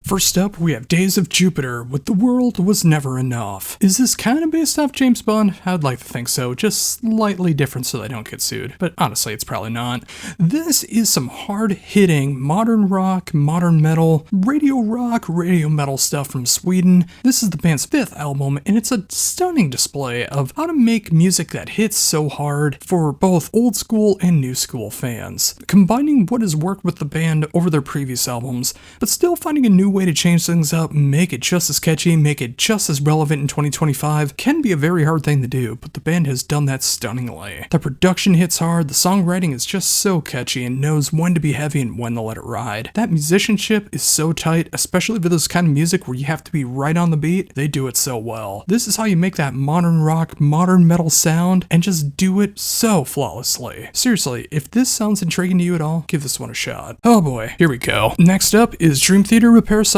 First up, we have Days of Jupiter with The World Was Never Enough. Is this kind of based off James Bond? I'd like to think so, just slightly different so they don't get sued, but honestly it's probably not. This is some hard-hitting modern rock, modern metal, radio rock, radio metal stuff from Sweden. This is the band's 5th album, and it's a stunning display of how to make music that hits so hard for both old school and new school fans, combining what has worked with the band over their previous albums, but still finding a new way to change things up, make it just as catchy, make it just as relevant in 2025 can be a very hard thing to do, but the band has done that stunningly. The production hits hard, the songwriting is just so catchy and knows when to be heavy and when to let it ride. That musicianship is so tight, especially for this kind of music where you have to be right on the beat. They do it so well. This is how you make that modern rock, modern metal sound and just do it so flawlessly. Seriously, if this sounds intriguing to you at all, give this one a shot. Oh boy, here we go. Next up is Dream Theater with Parasomnia,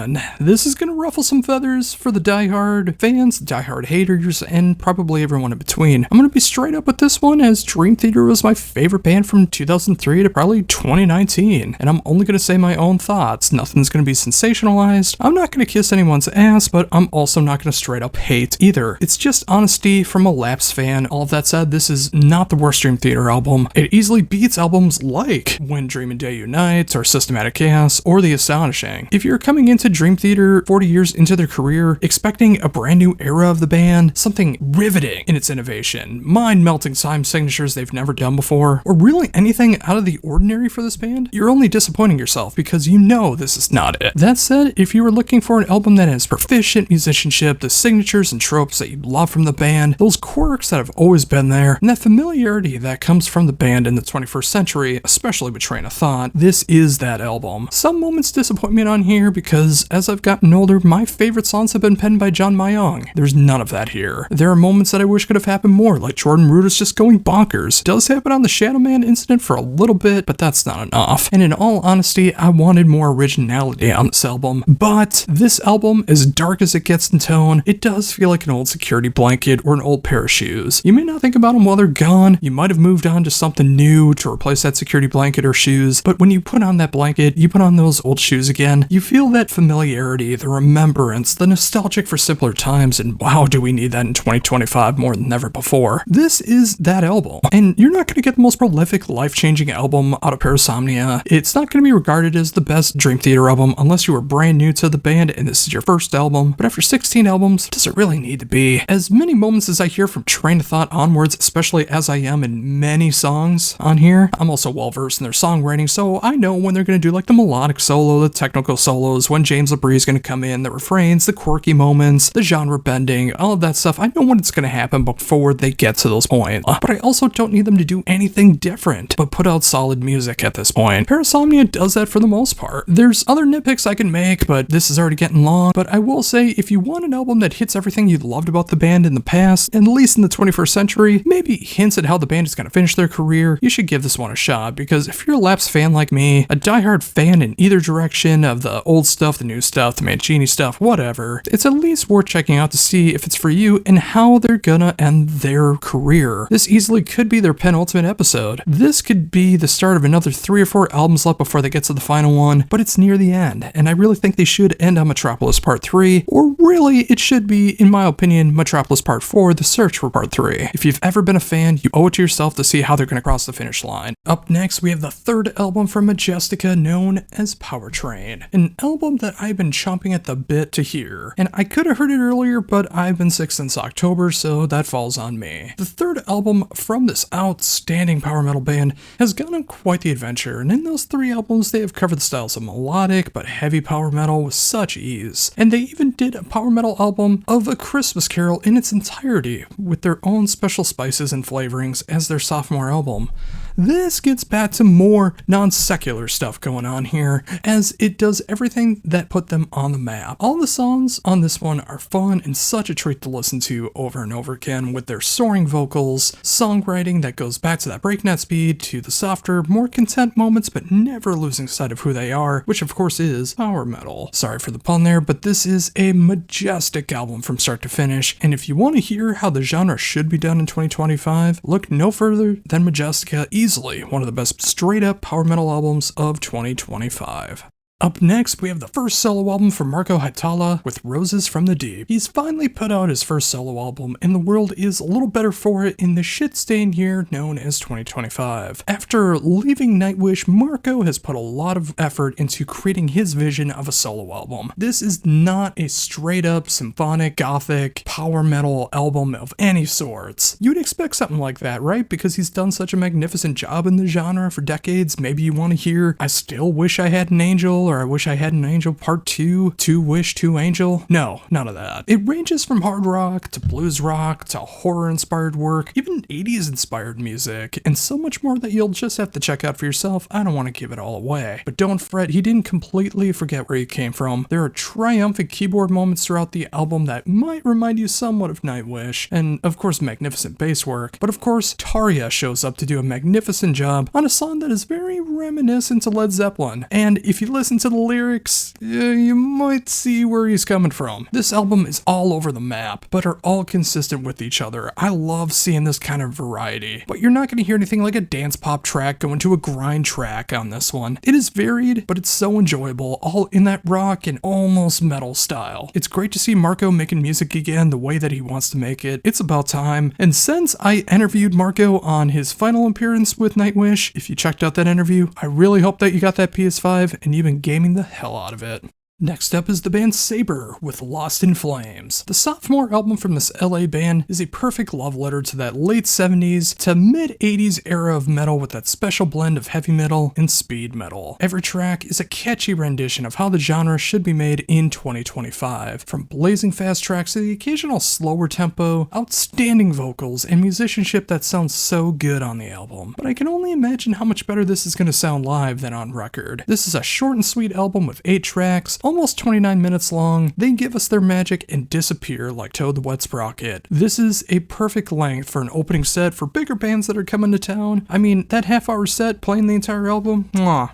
and this is gonna ruffle some feathers for the diehard fans, diehard haters, and probably everyone in between. I'm gonna be straight up with this one, as Dream Theater was my favorite band from 2003 to probably 2019, and I'm only gonna say my own thoughts. Nothing's gonna be sensationalized. I'm not gonna kiss anyone's ass, but I'm also not gonna straight up hate either. It's just honesty from a lapsed fan. All of that said, this is not the worst Dream Theater album. It easily beats albums like When Dream and Day Unite, or Systematic Chaos, or The Astonishing. If you're coming into Dream Theater 40 years into their career, expecting a brand new era of the band, something riveting in its innovation, mind-melting time signatures they've never done before, or really anything out of the ordinary for this band, you're only disappointing yourself because you know this is not it. That said, if you were looking for an album that has proficient musicianship, the signatures and tropes that you love from the band, those quirks that have always been there, and that familiarity that comes from the band in the 21st century, especially with Train of Thought, this is that album. Some moments disappoint me on here because as I've gotten older, my favorite songs have been penned by John Mayong. There's none of that here. There are moments that I wish could have happened more, like Jordan Rudess just going bonkers. Does happen on the Shadow Man incident for a little bit, but that's not enough. And in all honesty, I wanted more originality on this album. But this album, as dark as it gets in tone, it does feel like an old security blanket or an old pair of shoes. You may not think about them while they're gone. You might have moved on to something new to replace that security blanket or shoes, but when you put on that blanket, you put on those old shoes again, you feel that familiarity, the remembrance, the nostalgic for simpler times, and wow, do we need that in 2025 more than ever before. This is that album, and you're not going to get the most prolific, life-changing album out of Parasomnia. It's not going to be regarded as the best Dream Theater album unless you were brand new to the band and this is your first album, but after 16 albums, does it really need to be? As many moments as I hear from Train of Thought onwards, especially as I am in many songs on here, I'm also well-versed in their songwriting, so I know when they're going to do like the melodic solo, the technical solos, when James LaBrie is going to come in, the refrains, the quirky moments, the genre bending, all of that stuff. I know when it's going to happen before they get to those points, but I also don't need them to do anything different but put out solid music at this point. Parasomnia does that for the most part. There's other nitpicks I can make, but this is already getting long, but I will say if you want an album that hits everything you loved about the band in the past, and at least in the 21st century, maybe hints at how the band is going to finish their career, you should give this one a shot, because if you're a lapsed fan like me, a diehard fan in either direction of the old stuff, the new stuff, the Mancini stuff, whatever, it's at least worth checking out to see if it's for you and how they're gonna end their career. This easily could be their penultimate episode. This could be the start of another 3 or 4 albums left before they get to the final one, but it's near the end, and I really think they should end on Metropolis Part 3, or really, it should be, in my opinion, Metropolis Part 4, The Search for Part 3. If you've ever been a fan, you owe it to yourself to see how they're gonna cross the finish line. Up next, we have the 3rd album from Majestica, known as Powertrain, an album that I've been chomping at the bit to hear, and I could have heard it earlier, but I've been sick since October, so that falls on me. The 3rd album from this outstanding power metal band has gone on quite the adventure, and in those 3 albums they have covered the styles of melodic but heavy power metal with such ease, and they even did a power metal album of A Christmas Carol in its entirety with their own special spices and flavorings as their sophomore album. This gets back to more non-secular stuff going on here, as it does everything that put them on the map. All the songs on this one are fun and such a treat to listen to over and over again, with their soaring vocals, songwriting that goes back to that breakneck speed, to the softer, more content moments but never losing sight of who they are, which of course is power metal. Sorry for the pun there, but this is a majestic album from start to finish, and if you want to hear how the genre should be done in 2025, look no further than Majestica, easily one of the best straight up power metal albums of 2025. Up next, we have the first solo album from Marco Hietala with Roses from the Deep. He's finally put out his first solo album, and the world is a little better for it in the shit-stained year known as 2025. After leaving Nightwish, Marco has put a lot of effort into creating his vision of a solo album. This is not a straight-up symphonic, gothic, power metal album of any sorts. You'd expect something like that, right? Because he's done such a magnificent job in the genre for decades. Maybe you want to hear, I still wish I had an angel, or I wish I had an angel part 2, 2 wish, 2 angel. No, none of that. It ranges from hard rock to blues rock to horror-inspired work, even 80s-inspired music, and so much more that you'll just have to check out for yourself. I don't want to give it all away. But don't fret, he didn't completely forget where he came from. There are triumphant keyboard moments throughout the album that might remind you somewhat of Nightwish, and of course magnificent bass work. But of course, Tarja shows up to do a magnificent job on a song that is very reminiscent to Led Zeppelin. And if you listen to the lyrics, you might see where he's coming from. This album is all over the map, but are all consistent with each other. I love seeing this kind of variety. But you're not going to hear anything like a dance pop track going to a grind track on this one. It is varied, but it's so enjoyable, all in that rock and almost metal style. It's great to see Marco making music again the way that he wants to make it. It's about time. And since I interviewed Marco on his final appearance with Nightwish, if you checked out that interview, I really hope that you got that PS5 and you've been gaming the hell out of it. Next up is the band Saber with Lost in Flames. The sophomore album from this LA band is a perfect love letter to that late 70s to mid 80s era of metal with that special blend of heavy metal and speed metal. Every track is a catchy rendition of how the genre should be made in 2025. From blazing fast tracks to the occasional slower tempo, outstanding vocals, and musicianship that sounds so good on the album. But I can only imagine how much better this is going to sound live than on record. This is a short and sweet album with 8 tracks, almost 29 minutes long. They give us their magic and disappear like Toad the Wet Sprocket. This is a perfect length for an opening set for bigger bands that are coming to town. I mean, that half-hour set playing the entire album,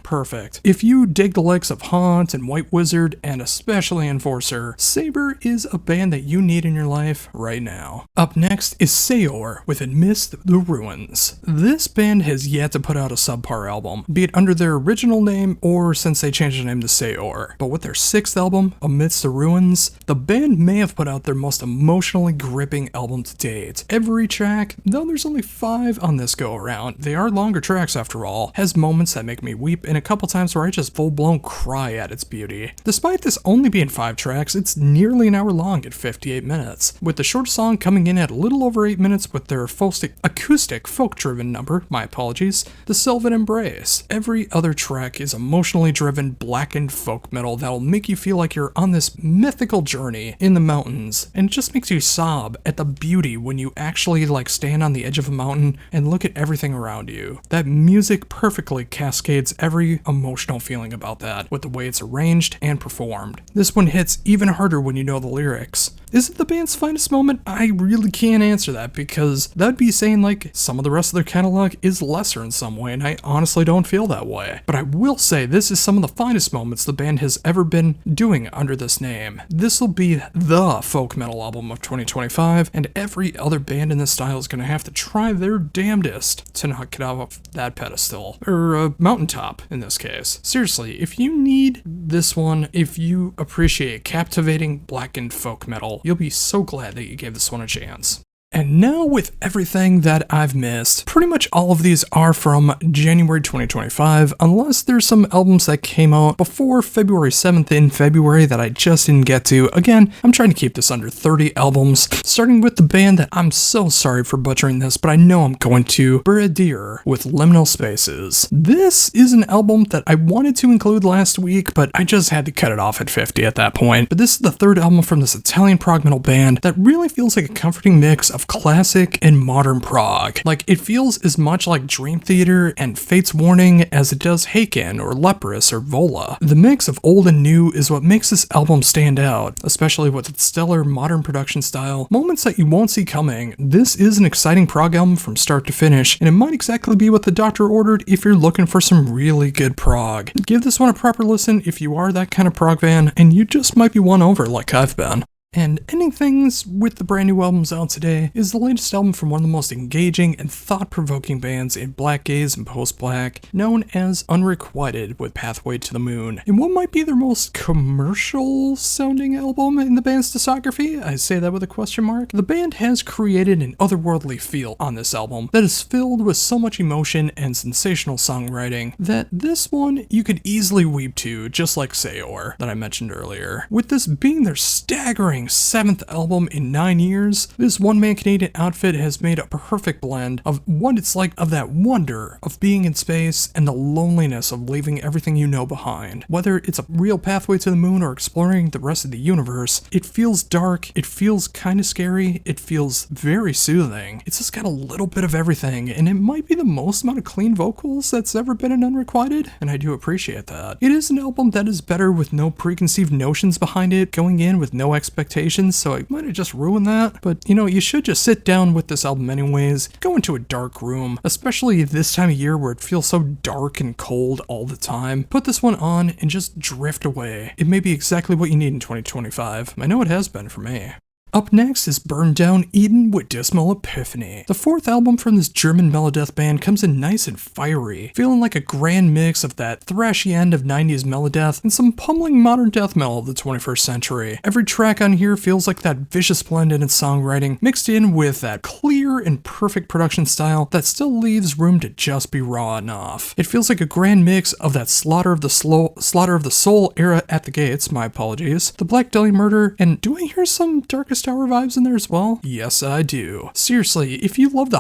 perfect. If you dig the likes of Haunt and White Wizard, and especially Enforcer, Saber is a band that you need in your life right now. Up next is Sayor with Amidst the Ruins. This band has yet to put out a subpar album, be it under their original name or since they changed the name to Sayor. But with their 6th album, Amidst the Ruins, the band may have put out their most emotionally gripping album to date. Every track, though there's only 5 on this go around, they are longer tracks after all, has moments that make me weep and a couple times where I just full-blown cry at its beauty. Despite this only being 5 tracks, it's nearly an hour long at 58 minutes, with the short song coming in at a little over 8 minutes with their acoustic folk-driven number, my apologies, The Sylvan Embrace. Every other track is emotionally driven, blackened folk metal that'll make you feel like you're on this mythical journey in the mountains, and it just makes you sob at the beauty when you actually stand on the edge of a mountain and look at everything around you. That music perfectly cascades every emotional feeling about that with the way it's arranged and performed. This one hits even harder when you know the lyrics. Is it the band's finest moment? I really can't answer that, because that'd be saying some of the rest of their catalog is lesser in some way, and I honestly don't feel that way. But I will say this is some of the finest moments the band has ever been doing under this name. This will be the folk metal album of 2025, and every other band in this style is going to have to try their damnedest to knock it off that pedestal, or mountaintop in this case. Seriously, if you need this one, if you appreciate captivating blackened folk metal, you'll be so glad that you gave this one a chance. And now with everything that I've missed, pretty much all of these are from January 2025, unless there's some albums that came out before February 7th in February that I just didn't get to. Again, I'm trying to keep this under 30 albums, starting with the band that I'm so sorry for butchering this, but I know I'm going to, Beradir with Liminal Spaces. This is an album that I wanted to include last week, but I just had to cut it off at 50 at that point. But this is the 3rd album from this Italian prog metal band that really feels like a comforting mix of classic and modern prog. It feels as much like Dream Theater and Fate's Warning as it does Haken or Leprous or Vola. The mix of old and new is what makes this album stand out, especially with its stellar modern production style, moments that you won't see coming. This is an exciting prog album from start to finish, and it might exactly be what the doctor ordered if you're looking for some really good prog. Give this one a proper listen if you are that kind of prog fan, and you just might be won over like I've been. And ending things with the brand new albums out today is the latest album from one of the most engaging and thought-provoking bands in black gaze and post-black, known as Unrequited with Pathway to the Moon. In what might be their most commercial-sounding album in the band's discography, I say that with a question mark, the band has created an otherworldly feel on this album that is filled with so much emotion and sensational songwriting that this one you could easily weep to, just like Sayor that I mentioned earlier. With this being their staggering 7th album in 9 years, this one-man Canadian outfit has made a perfect blend of what it's like, of that wonder of being in space and the loneliness of leaving everything you know behind. Whether it's a real pathway to the moon or exploring the rest of the universe, it feels dark, it feels kind of scary, it feels very soothing. It's just got a little bit of everything, and it might be the most amount of clean vocals that's ever been in Unrequited, and I do appreciate that. It is an album that is better with no preconceived notions behind it, going in with no expectations, so I might have just ruined that, but you should just sit down with this album anyways, go into a dark room, especially this time of year where it feels so dark and cold all the time. Put this one on and just drift away. It may be exactly what you need in 2025. I know it has been for me. Up next is Burn Down Eden with Dismal Epiphany. The 4th album from this German melodeath band comes in nice and fiery, feeling like a grand mix of that thrashy end of 90s melodeath and some pummeling modern death metal of the 21st century. Every track on here feels like that vicious blend in its songwriting, mixed in with that clear and perfect production style that still leaves room to just be raw enough. It feels like a grand mix of that Slaughter of the Soul era at the gates, my apologies, the Black Dahlia Murder, and do I hear some Darkest Hour vibes in there as well? Yes, I do. Seriously, if you love the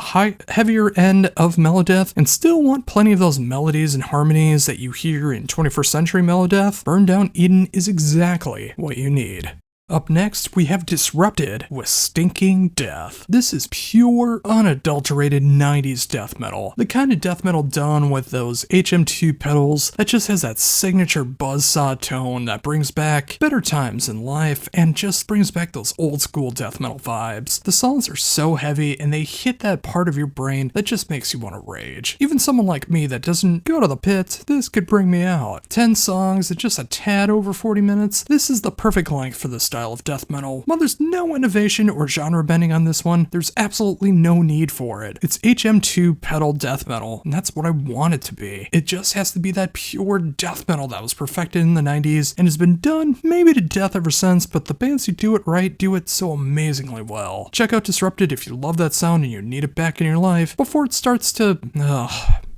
heavier end of melodeath and still want plenty of those melodies and harmonies that you hear in 21st century melodeath, Burn Down Eden is exactly what you need. Up next, we have Disrupted with Stinking Death. This is pure, unadulterated 90s death metal. The kind of death metal done with those HM2 pedals that just has that signature buzzsaw tone that brings back better times in life and just brings back those old school death metal vibes. The songs are so heavy and they hit that part of your brain that just makes you want to rage. Even someone like me that doesn't go to the pit, this could bring me out. 10 songs at just a tad over 40 minutes. This is the perfect length for this style of death metal. While there's no innovation or genre bending on this one, there's absolutely no need for it. It's HM2 pedal death metal, and that's what I want it to be. It just has to be that pure death metal that was perfected in the 90s and has been done maybe to death ever since, but the bands who do it right do it so amazingly well. Check out Disrupted if you love that sound and you need it back in your life before it starts to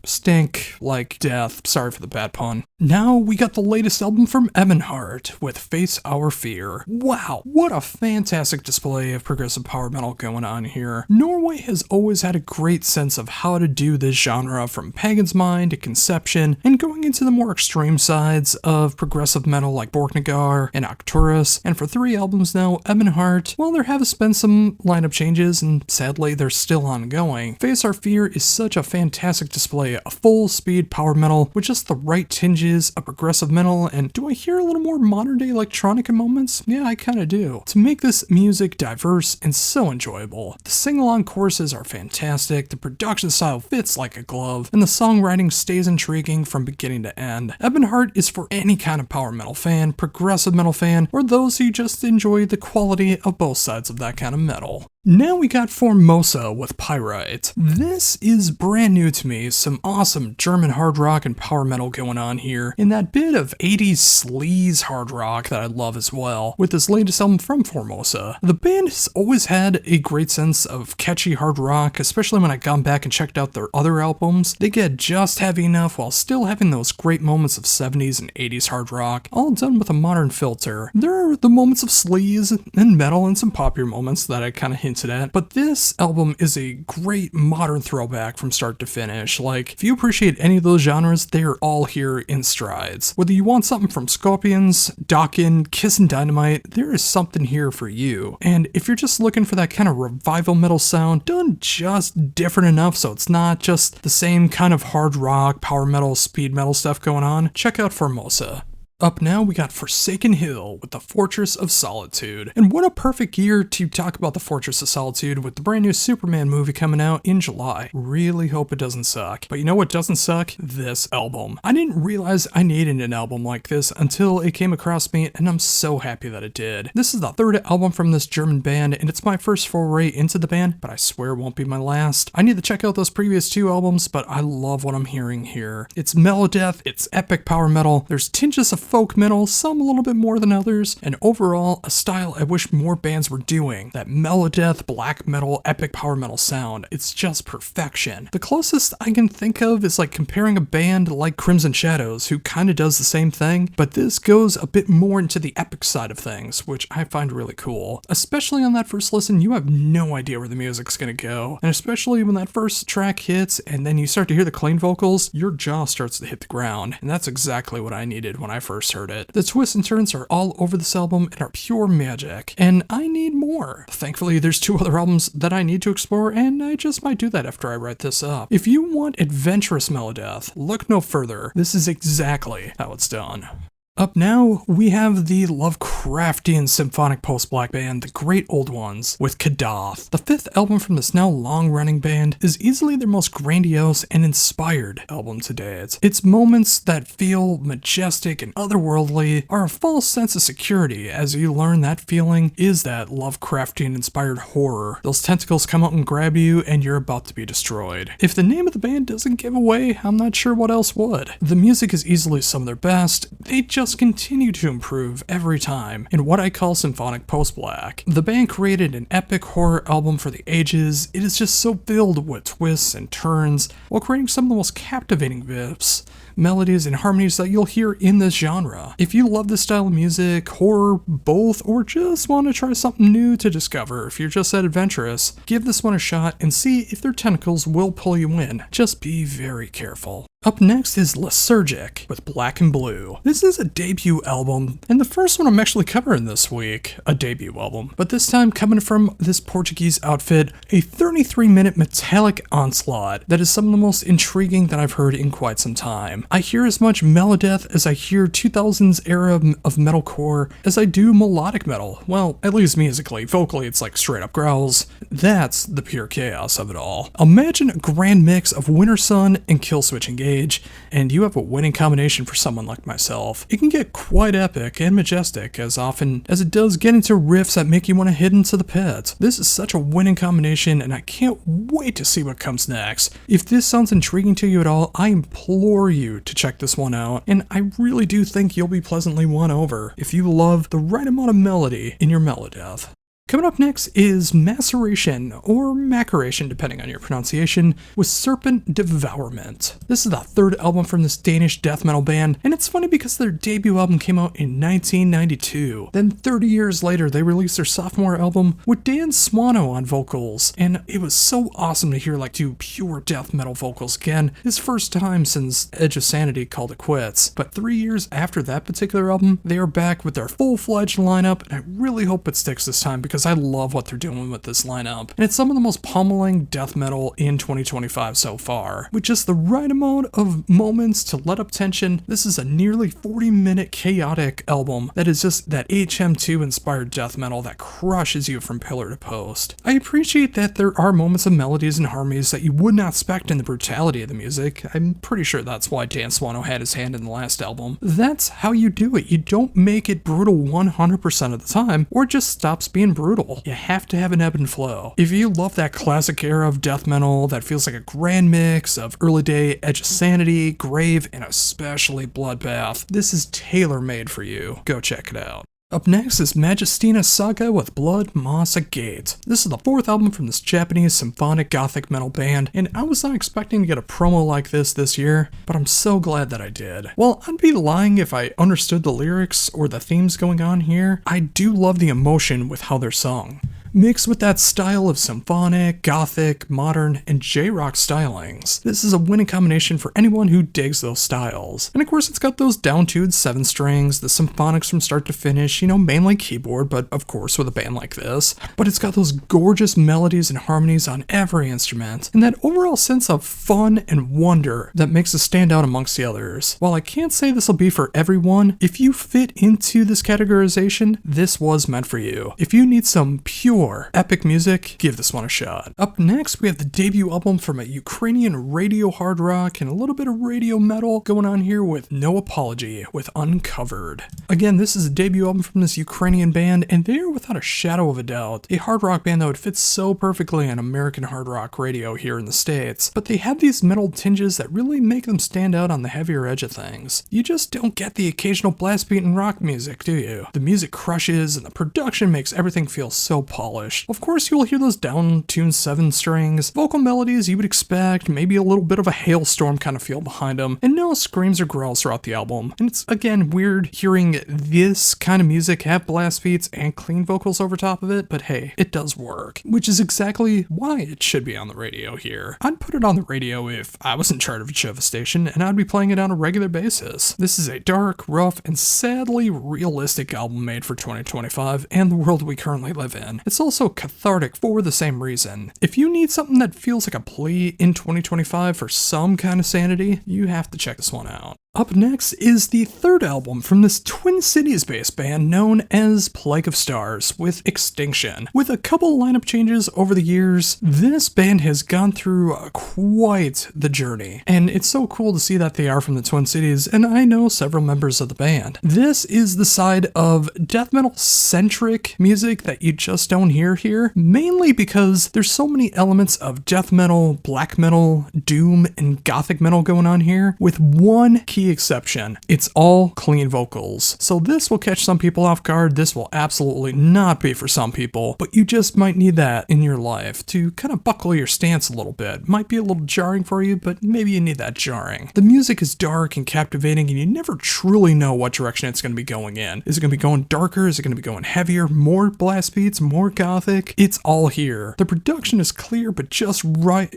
stink like death. Sorry for the bad pun. Now we got the latest album from Ebonheart with Face Our Fear. Wow, what a fantastic display of progressive power metal going on here. Norway has always had a great sense of how to do this genre, from Pagan's Mind to Conception, and going into the more extreme sides of progressive metal like Borknagar and Arcturus. And for 3 albums now, Ebonheart, well, there have been some lineup changes, and sadly they're still ongoing. Face Our Fear is such a fantastic display of full-speed power metal with just the right tinges of progressive metal, and do I hear a little more modern-day electronic in moments? Yeah, I kinda do. To make this music diverse and so enjoyable. The sing-along choruses are fantastic, the production style fits like a glove, and the songwriting stays intriguing from beginning to end. Ebonheart is for any kind of power metal fan, progressive metal fan, or those who just enjoy the quality of both sides of that kind of metal. Now we got Formosa with Pyrite. This is brand new to me, some awesome German hard rock and power metal going on here, and that bit of 80s sleaze hard rock that I love as well, with this latest album from Formosa. The band has always had a great sense of catchy hard rock, especially when I gone back and checked out their other albums. They get just heavy enough while still having those great moments of 70s and 80s hard rock, all done with a modern filter. There are the moments of sleaze and metal and some popular moments that I kind of hinted at, but this album is a great modern throwback from start to finish. Like, if you appreciate any of those genres, they are all here in strides. Whether you want something from Scorpions, Dokken, Kiss and Dynamite, there is something here for you. And if you're just looking for that kind of revival metal sound, done just different enough so it's not just the same kind of hard rock, power metal, speed metal stuff going on, check out Formosa. Up now, we got Forsaken Hill with the Fortress of Solitude. And what a perfect year to talk about the Fortress of Solitude with the brand new Superman movie coming out in July. Really hope it doesn't suck. But you know what doesn't suck? This album. I didn't realize I needed an album like this until it came across me, and I'm so happy that it did. This is the third album from this German band, and it's my first foray into the band, but I swear it won't be my last. I need to check out those previous two albums, but I love what I'm hearing here. It's melodeath, it's epic power metal, there's tinges of folk metal, some a little bit more than others, and overall, a style I wish more bands were doing. That melodeath, black metal, epic power metal sound. It's just perfection. The closest I can think of is like comparing a band like Crimson Shadows, who kind of does the same thing, but this goes a bit more into the epic side of things, which I find really cool. Especially on that first listen, you have no idea where the music's gonna go, and especially when that first track hits, and then you start to hear the clean vocals, your jaw starts to hit the ground, and that's exactly what I needed when I first heard it. The twists and turns are all over this album and are pure magic, and I need more. Thankfully, there's two other albums that I need to explore, and I just might do that after I write this up. If you want adventurous melodeath, look no further. This is exactly how it's done. Up now, we have the Lovecraftian symphonic post-black band, The Great Old Ones, with Kadath. The fifth album from this now long-running band is easily their most grandiose and inspired album to date. Its moments that feel majestic and otherworldly are a false sense of security as you learn that feeling is that Lovecraftian-inspired horror. Those tentacles come out and grab you and you're about to be destroyed. If the name of the band doesn't give away, I'm not sure what else would. The music is easily some of their best. They just continue to improve every time in what I call symphonic post-black. The band created an epic horror album for the ages. It is just so filled with twists and turns while creating some of the most captivating riffs, melodies, and harmonies that you'll hear in this genre. If you love this style of music, horror, both, or just want to try something new to discover, if you're just that adventurous, give this one a shot and see if their tentacles will pull you in. Just be very careful. Up next is Lysergic with Black and Blue. This is a debut album, and the first one I'm actually covering this week, a debut album. But this time coming from this Portuguese outfit, a 33-minute metallic onslaught that is some of the most intriguing that I've heard in quite some time. I hear as much melodeath as I hear 2000s era of metalcore as I do melodic metal. Well, at least musically. Vocally, it's like straight up growls. That's the pure chaos of it all. Imagine a grand mix of Winter Sun and Killswitch Engage, and you have a winning combination for someone like myself. It can get quite epic and majestic as often as it does get into riffs that make you want to head into the pit. This is such a winning combination, and I can't wait to see what comes next. If this sounds intriguing to you at all, I implore you to check this one out, and I really do think you'll be pleasantly won over if you love the right amount of melody in your melodeath. Coming up next is Maceration, or Maceration depending on your pronunciation, with Serpent Devourment. This is the third album from this Danish death metal band, and it's funny because their debut album came out in 1992. Then 30 years later, they released their sophomore album with Dan Swano on vocals, and it was so awesome to hear like two pure death metal vocals again, his first time since Edge of Sanity called it quits. But 3 years after that particular album, they are back with their full-fledged lineup, and I really hope it sticks this time because I love what they're doing with this lineup. And it's some of the most pummeling death metal in 2025 so far. With just the right amount of moments to let up tension, this is a nearly 40-minute chaotic album that is just that HM2 inspired death metal that crushes you from pillar to post. I appreciate that there are moments of melodies and harmonies that you would not expect in the brutality of the music. I'm pretty sure that's why Dan Swano had his hand in the last album. That's how you do it. You don't make it brutal 100% of the time, or it just stops being brutal. You have to have an ebb and flow. If you love that classic era of death metal that feels like a grand mix of early day Edge of Sanity, Grave, and especially Bloodbath, this is tailor-made for you. Go check it out. Up next is Majestina Saga with Blood Moss Agate. This is the fourth album from this Japanese symphonic gothic metal band, and I was not expecting to get a promo like this year, but I'm so glad that I did. Well, I'd be lying if I understood the lyrics or the themes going on here. I do love the emotion with how they're sung. mixed with that style of symphonic, gothic, modern, and J-rock stylings. This is a winning combination for anyone who digs those styles. And of course it's got those down-tuned 7 strings, the symphonics from start to finish, mainly keyboard, but of course with a band like this. But it's got those gorgeous melodies and harmonies on every instrument, and that overall sense of fun and wonder that makes it stand out amongst the others. While I can't say this will be for everyone, if you fit into this categorization, this was meant for you. If you need some pure, epic music, give this one a shot. Up next, we have the debut album from a Ukrainian radio hard rock and a little bit of radio metal going on here with No Apology with Uncovered. Again, this is a debut album from this Ukrainian band, and they are without a shadow of a doubt a hard rock band that would fit so perfectly on American hard rock radio here in the States, but they have these metal tinges that really make them stand out on the heavier edge of things. You just don't get the occasional blast beat and rock music, do you? The music crushes and the production makes everything feel so polished. Of course, you'll hear those down-tuned 7 strings, vocal melodies you would expect, maybe a little bit of a hailstorm kind of feel behind them, and no screams or growls throughout the album. And it's, again, weird hearing this kind of music have blast beats and clean vocals over top of it, but hey, it does work, which is exactly why it should be on the radio here. I'd put it on the radio if I was in charge of a station, and I'd be playing it on a regular basis. This is a dark, rough, and sadly realistic album made for 2025 and the world we currently live in. It's also cathartic for the same reason. If you need something that feels like a plea in 2025 for some kind of sanity, you have to check this one out. Up next is the third album from this Twin Cities-based band known as Plague of Stars with Extinction. With a couple lineup changes over the years, this band has gone through quite the journey, and it's so cool to see that they are from the Twin Cities, and I know several members of the band. This is the side of death metal-centric music that you just don't hear here, mainly because there's so many elements of death metal, black metal, doom, and gothic metal going on here, with one key exception. It's all clean vocals. So this will catch some people off guard. This will absolutely not be for some people, but you just might need that in your life to kind of buckle your stance a little bit. Might be a little jarring for you, but maybe you need that jarring. The music is dark and captivating, and you never truly know what direction it's going to be going in. Is it going to be going darker? Is it going to be going heavier? More blast beats? More gothic? It's all here. The production is clear, but just right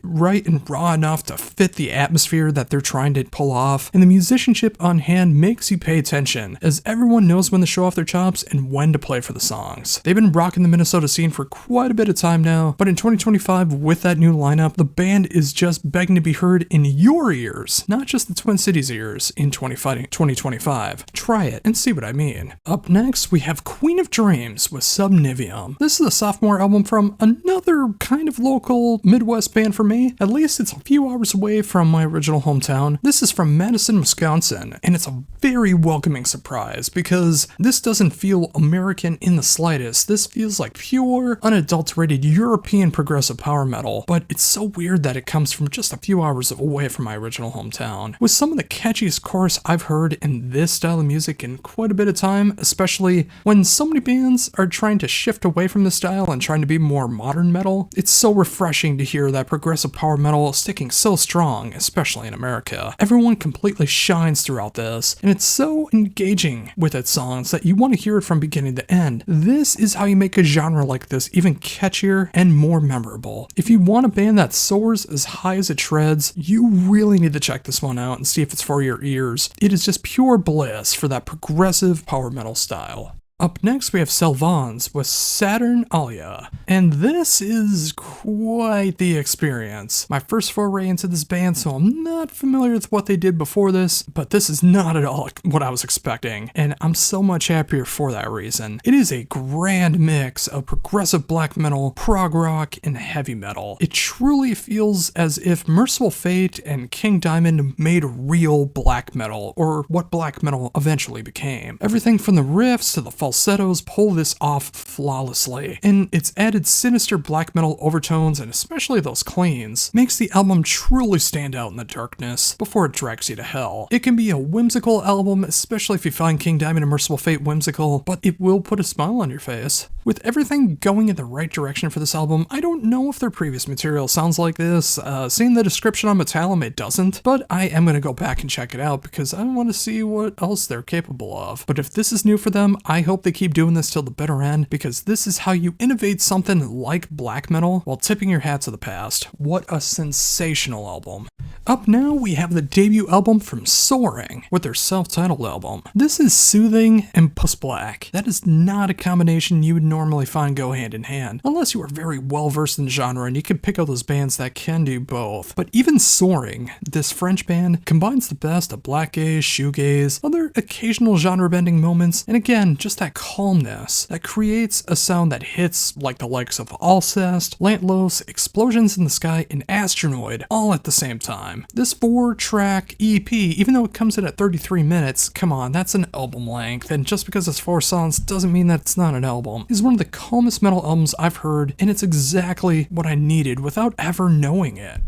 and raw enough to fit the atmosphere that they're trying to pull off, and the musicianship on hand makes you pay attention, as everyone knows when to show off their chops and when to play for the songs. They've been rocking the Minnesota scene for quite a bit of time now, but in 2025, with that new lineup, the band is just begging to be heard in your ears, not just the Twin Cities ears in 2025. Try it and see what I mean. Up next, we have Queen of Dreams with Subnivium. This is a sophomore album from another kind of local Midwest band for me. At least it's a few hours away from my original hometown. This is from Madison, Wisconsin, and it's a very welcoming surprise because this doesn't feel American in the slightest. This feels like pure, unadulterated European progressive power metal, but it's so weird that it comes from just a few hours away from my original hometown. With some of the catchiest chorus I've heard in this style of music in quite a bit of time, especially when so many bands are trying to shift away from the style and trying to be more modern metal, it's so refreshing to hear that progressive power metal sticking so strong, especially in America. Everyone completely shines throughout this, and it's so engaging with its songs that you want to hear it from beginning to end. This is how you make a genre like this even catchier and more memorable. If you want a band that soars as high as it treads, you really need to check this one out and see if it's for your ears. It is just pure bliss for that progressive power metal style. Up next, we have Selvans with Saturnalia, and this is quite the experience. My first foray into this band, so I'm not familiar with what they did before this, but this is not at all what I was expecting, and I'm so much happier for that reason. It is a grand mix of progressive black metal, prog rock, and heavy metal. It truly feels as if Merciful Fate and King Diamond made real black metal, or what black metal eventually became. Everything from the riffs to the falsettos pull this off flawlessly, and its added sinister black metal overtones, and especially those cleans, makes the album truly stand out in the darkness before it drags you to hell. It can be a whimsical album, especially if you find King Diamond and Merciful Fate whimsical, but it will put a smile on your face. With everything going in the right direction for this album, I don't know if their previous material sounds like this. Seeing the description on Metallum, it doesn't, but I am going to go back and check it out because I want to see what else they're capable of. But if this is new for them, I hope they keep doing this till the bitter end, because this is how you innovate something like black metal while tipping your hat to the past. What a sensational album. Up now, we have the debut album from Soaring with their self-titled album. This is soothing and post-black. That is not a combination you would normally find go hand in hand, unless you are very well versed in the genre and you can pick out those bands that can do both. But even Soaring, this French band, combines the best of black gaze, shoegaze, other occasional genre-bending moments, and again, just that calmness that creates a sound that hits like the likes of Alcest, Lantlos, Explosions in the Sky, and Astronoid all at the same time. This 4-track EP, even though it comes in at 33 minutes, come on, that's an album length, and just because it's 4 songs doesn't mean that it's not an album. It's one of the calmest metal albums I've heard, and it's exactly what I needed without ever knowing it.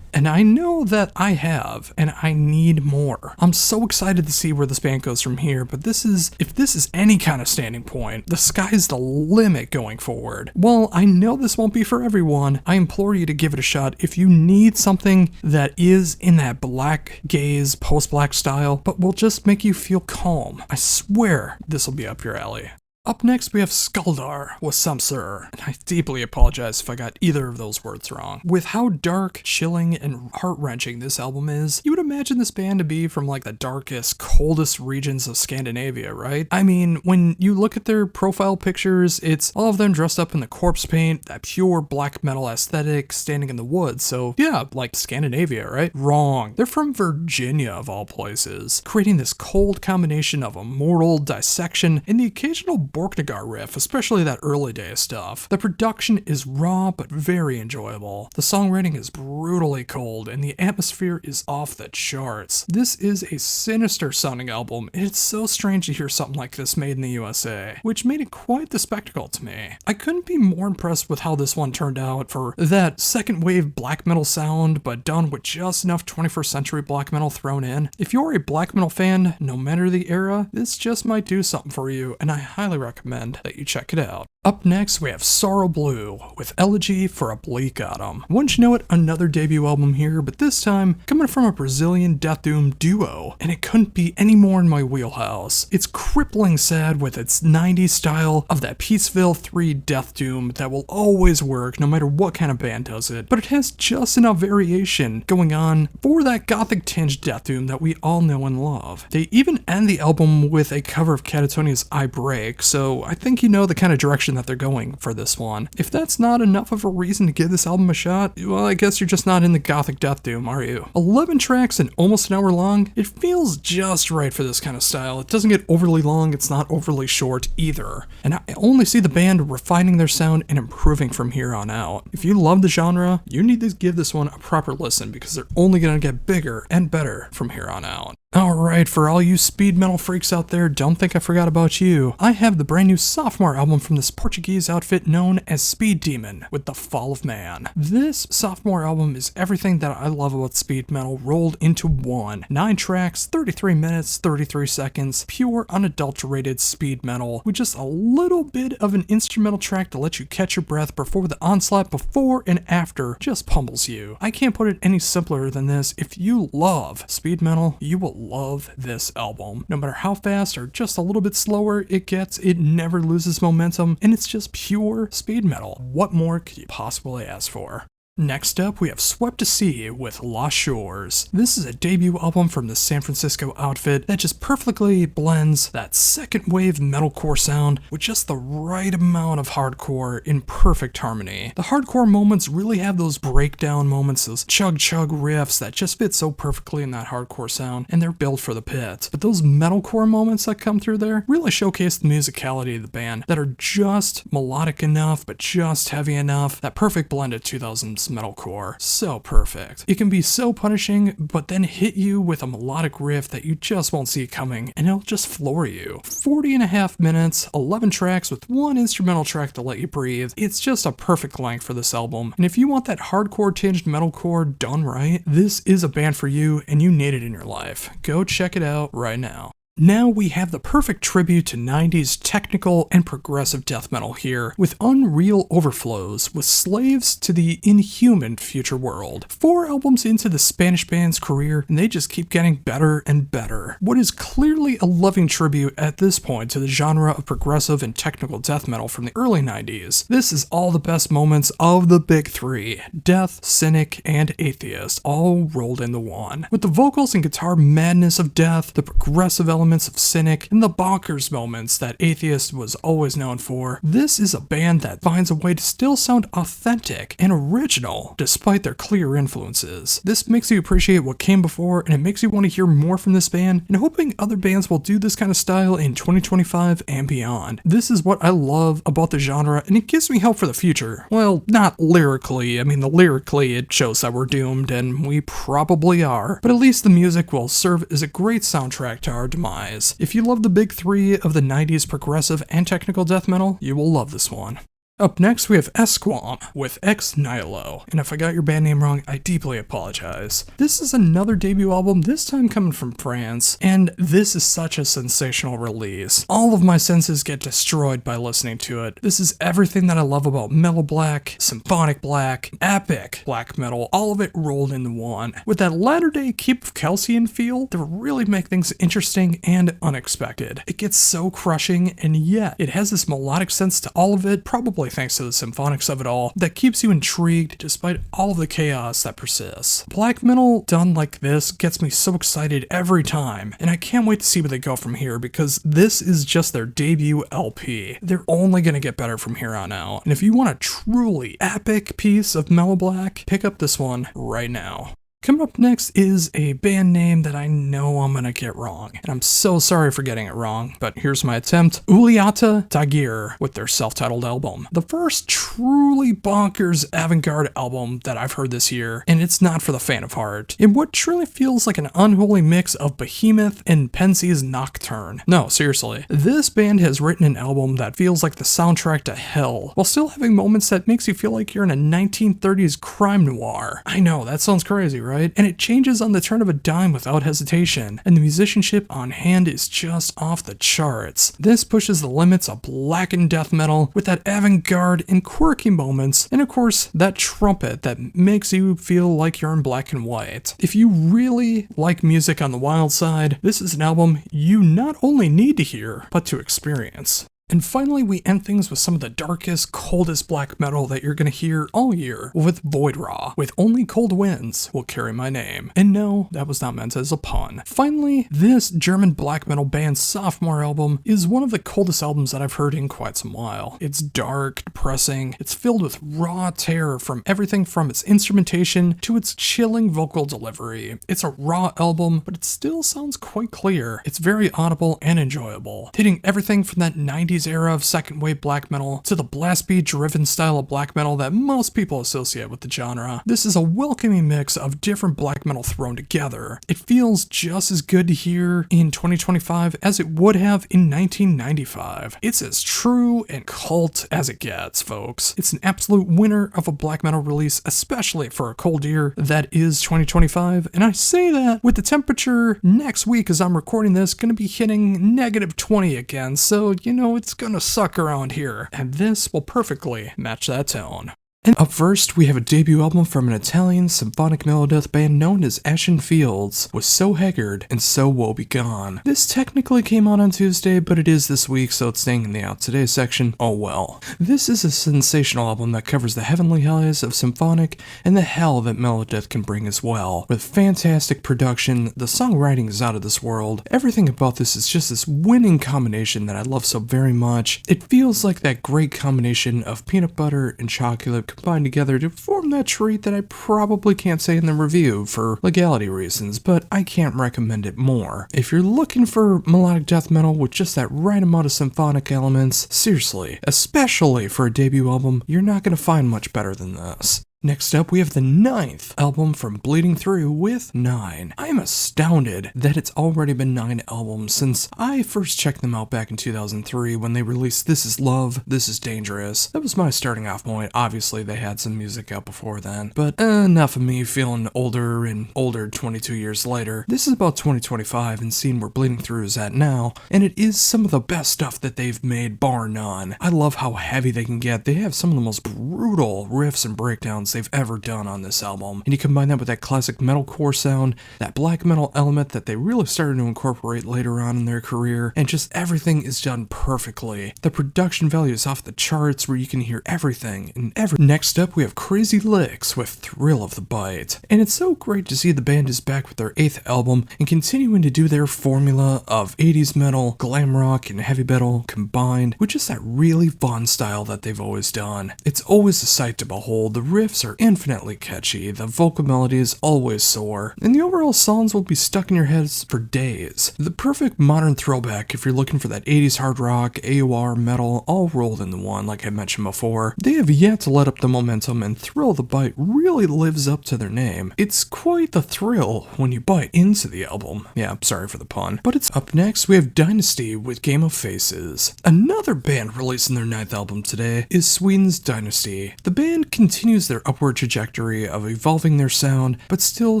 And I know that I have, and I need more. I'm so excited to see where this band goes from here, but if this is any kind of standing point, the sky's the limit going forward. Well, I know this won't be for everyone. I implore you to give it a shot if you need something that is in that black gaze, post-black style, but will just make you feel calm. I swear this will be up your alley. Up next, we have Skuldar with Samsur, and I deeply apologize if I got either of those words wrong. With how dark, chilling, and heart-wrenching this album is, you would imagine this band to be from like the darkest, coldest regions of Scandinavia, right? I mean, when you look at their profile pictures, it's all of them dressed up in the corpse paint, that pure black metal aesthetic, standing in the woods, so yeah, like Scandinavia, right? Wrong. They're from Virginia, of all places, creating this cold combination of immortal dissection and the occasional Borknagar riff, especially that early day stuff. The production is raw but very enjoyable. The songwriting is brutally cold and the atmosphere is off the charts. This is a sinister sounding album, and it's so strange to hear something like this made in the USA, which made it quite the spectacle to me. I couldn't be more impressed with how this one turned out for that second wave black metal sound, but done with just enough 21st century black metal thrown in. If you're a black metal fan, no matter the era, this just might do something for you, and I highly recommend that you check it out. Up next, we have Sorrow Blue with Elegy for a Bleak Autumn. Wouldn't you know it, another debut album here, but this time coming from a Brazilian death doom duo, and it couldn't be any more in my wheelhouse. It's crippling sad with its 90s style of that Peaceville 3 death doom that will always work no matter what kind of band does it, but it has just enough variation going on for that gothic tinged death doom that we all know and love. They even end the album with a cover of Catatonia's I Break, so I think you know the kind of direction that they're going for this one. If that's not enough of a reason to give this album a shot, well, I guess you're just not in the gothic death doom, are you? 11 tracks and almost an hour long, it feels just right for this kind of style. It doesn't get overly long, it's not overly short either. And I only see the band refining their sound and improving from here on out. If you love the genre, you need to give this one a proper listen because they're only gonna get bigger and better from here on out. Alright, for all you speed metal freaks out there, don't think I forgot about you. I have the brand new sophomore album from this Portuguese outfit known as Speed Demon with The Fall of Man. This sophomore album is everything that I love about speed metal rolled into one. 9 tracks, 33 minutes, 33 seconds, pure unadulterated speed metal with just a little bit of an instrumental track to let you catch your breath before the onslaught before and after just pummels you. I can't put it any simpler than this. If you love speed metal, you will love this album. No matter how fast or just a little bit slower it gets, it never loses momentum, and it's just pure speed metal. What more could you possibly ask for? Next up, we have Swept to Sea with Lost Shores. This is a debut album from the San Francisco outfit that just perfectly blends that second wave metalcore sound with just the right amount of hardcore in perfect harmony. The hardcore moments really have those breakdown moments, those chug-chug riffs that just fit so perfectly in that hardcore sound, and they're built for the pit. But those metalcore moments that come through there really showcase the musicality of the band that are just melodic enough, but just heavy enough. That perfect blend of 2000s metalcore. So perfect. It can be so punishing, but then hit you with a melodic riff that you just won't see coming, and it'll just floor you. 40.5 minutes, 11 tracks with one instrumental track to let you breathe. It's just a perfect length for this album, and if you want that hardcore tinged metalcore done right, this is a band for you, and you need it in your life. Go check it out right now. Now we have the perfect tribute to 90s technical and progressive death metal here, with unreal overflows, with slaves to the inhuman future world. 4 albums into the Spanish band's career, and they just keep getting better and better. What is clearly a loving tribute at this point to the genre of progressive and technical death metal from the early 90s. This is all the best moments of the big 3, Death, Cynic, and Atheist, all rolled into one. With the vocals and guitar madness of Death, the progressive elements of Cynic, and the bonkers moments that Atheist was always known for, this is a band that finds a way to still sound authentic and original despite their clear influences. This makes you appreciate what came before, and it makes you want to hear more from this band, and hoping other bands will do this kind of style in 2025 and beyond. This is what I love about the genre, and it gives me hope for the future. Well, not lyrically. Lyrically it shows that we're doomed, and we probably are, but at least the music will serve as a great soundtrack to our demise. If you love the big 3 of the 90s progressive and technical death metal, you will love this one. Up next, we have Esquam with Ex Nihilo, and if I got your band name wrong, I deeply apologize. This is another debut album, this time coming from France, and this is such a sensational release. All of my senses get destroyed by listening to it. This is everything that I love about mellow black, symphonic black, epic black metal, all of it rolled into one. With that latter-day Keep of Calcian feel, that really make things interesting and unexpected. It gets so crushing, and yet it has this melodic sense to all of it, probably thanks to the symphonics of it all, that keeps you intrigued despite all of the chaos that persists. Black metal done like this gets me so excited every time, and I can't wait to see where they go from here because this is just their debut LP. They're only gonna get better from here on out, and if you want a truly epic piece of mellow black, pick up this one right now. Coming up next is a band name that I know I'm gonna get wrong, and I'm so sorry for getting it wrong, but here's my attempt. Uliata Tagir with their self-titled album. The first truly bonkers avant-garde album that I've heard this year, and it's not for the faint of heart. In what truly feels like an unholy mix of Behemoth and Pensie's Nocturne. No, seriously. This band has written an album that feels like the soundtrack to hell, while still having moments that makes you feel like you're in a 1930s crime noir. I know, that sounds crazy, right? And it changes on the turn of a dime without hesitation, and the musicianship on hand is just off the charts. This pushes the limits of blackened death metal with that avant-garde and quirky moments, and of course, that trumpet that makes you feel like you're in black and white. If you really like music on the wild side, this is an album you not only need to hear, but to experience. And finally, we end things with some of the darkest, coldest black metal that you're gonna hear all year with Void Raw, with Only Cold Winds Will Carry My Name. And no, that was not meant as a pun. Finally, this German black metal band's sophomore album is one of the coldest albums that I've heard in quite some while. It's dark, depressing, it's filled with raw terror from everything from its instrumentation to its chilling vocal delivery. It's a raw album, but it still sounds quite clear. It's very audible and enjoyable, hitting everything from that 90s era of second wave black metal to the blast beat driven style of black metal that most people associate with the genre. This is a welcoming mix of different black metal thrown together. It feels just as good to hear in 2025 as it would have in 1995. It's as true and cult as it gets, folks. It's an absolute winner of a black metal release, especially for a cold year that is 2025, and I say that with the temperature next week as I'm recording this going to be hitting -20 again, so you know it's gonna suck around here, and this will perfectly match that tone. And up first, we have a debut album from an Italian symphonic melodeath band known as Ashen Fields, with So Haggard and So Woe Begone. This technically came out on Tuesday, but it is this week, so it's staying in the Out Today section. Oh well. This is a sensational album that covers the heavenly highs of symphonic and the hell that melodeath can bring as well. With fantastic production, the songwriting is out of this world. Everything about this is just this winning combination that I love so very much. It feels like that great combination of peanut butter and chocolate combined together to form that treat that I probably can't say in the review for legality reasons, but I can't recommend it more. If you're looking for melodic death metal with just that right amount of symphonic elements, seriously, especially for a debut album, you're not going to find much better than this. Next up, we have the 9th album from Bleeding Through with 9. I am astounded that it's already been 9 albums since I first checked them out back in 2003 when they released This Is Love, This Is Dangerous. That was my starting off point. Obviously, they had some music out before then, but enough of me feeling older and older 22 years later. This is about 2025 and seeing where Bleeding Through is at now, and it is some of the best stuff that they've made, bar none. I love how heavy they can get. They have some of the most brutal riffs and breakdowns they've ever done on this album, and you combine that with that classic metalcore sound, that black metal element that they really started to incorporate later on in their career, and just everything is done perfectly. The production value is off the charts where you can hear everything and Next up, we have Crazy Licks with Thrill of the Bite, and it's so great to see the band is back with their 8th album and continuing to do their formula of 80s metal, glam rock, and heavy metal combined with just that really fun style that they've always done. It's always a sight to behold. The riffs are infinitely catchy, the vocal melody is always soar, and the overall songs will be stuck in your heads for days. The perfect modern throwback if you're looking for that 80s hard rock, AOR, metal, all rolled into one like I mentioned before. They have yet to let up the momentum, and Thrill of the Bite really lives up to their name. It's quite the thrill when you bite into the album. Yeah, sorry for the pun. But it's up next, we have Dynasty with Game of Faces. Another band releasing their 9th album today is Sweden's Dynasty. The band continues their upward trajectory of evolving their sound, but still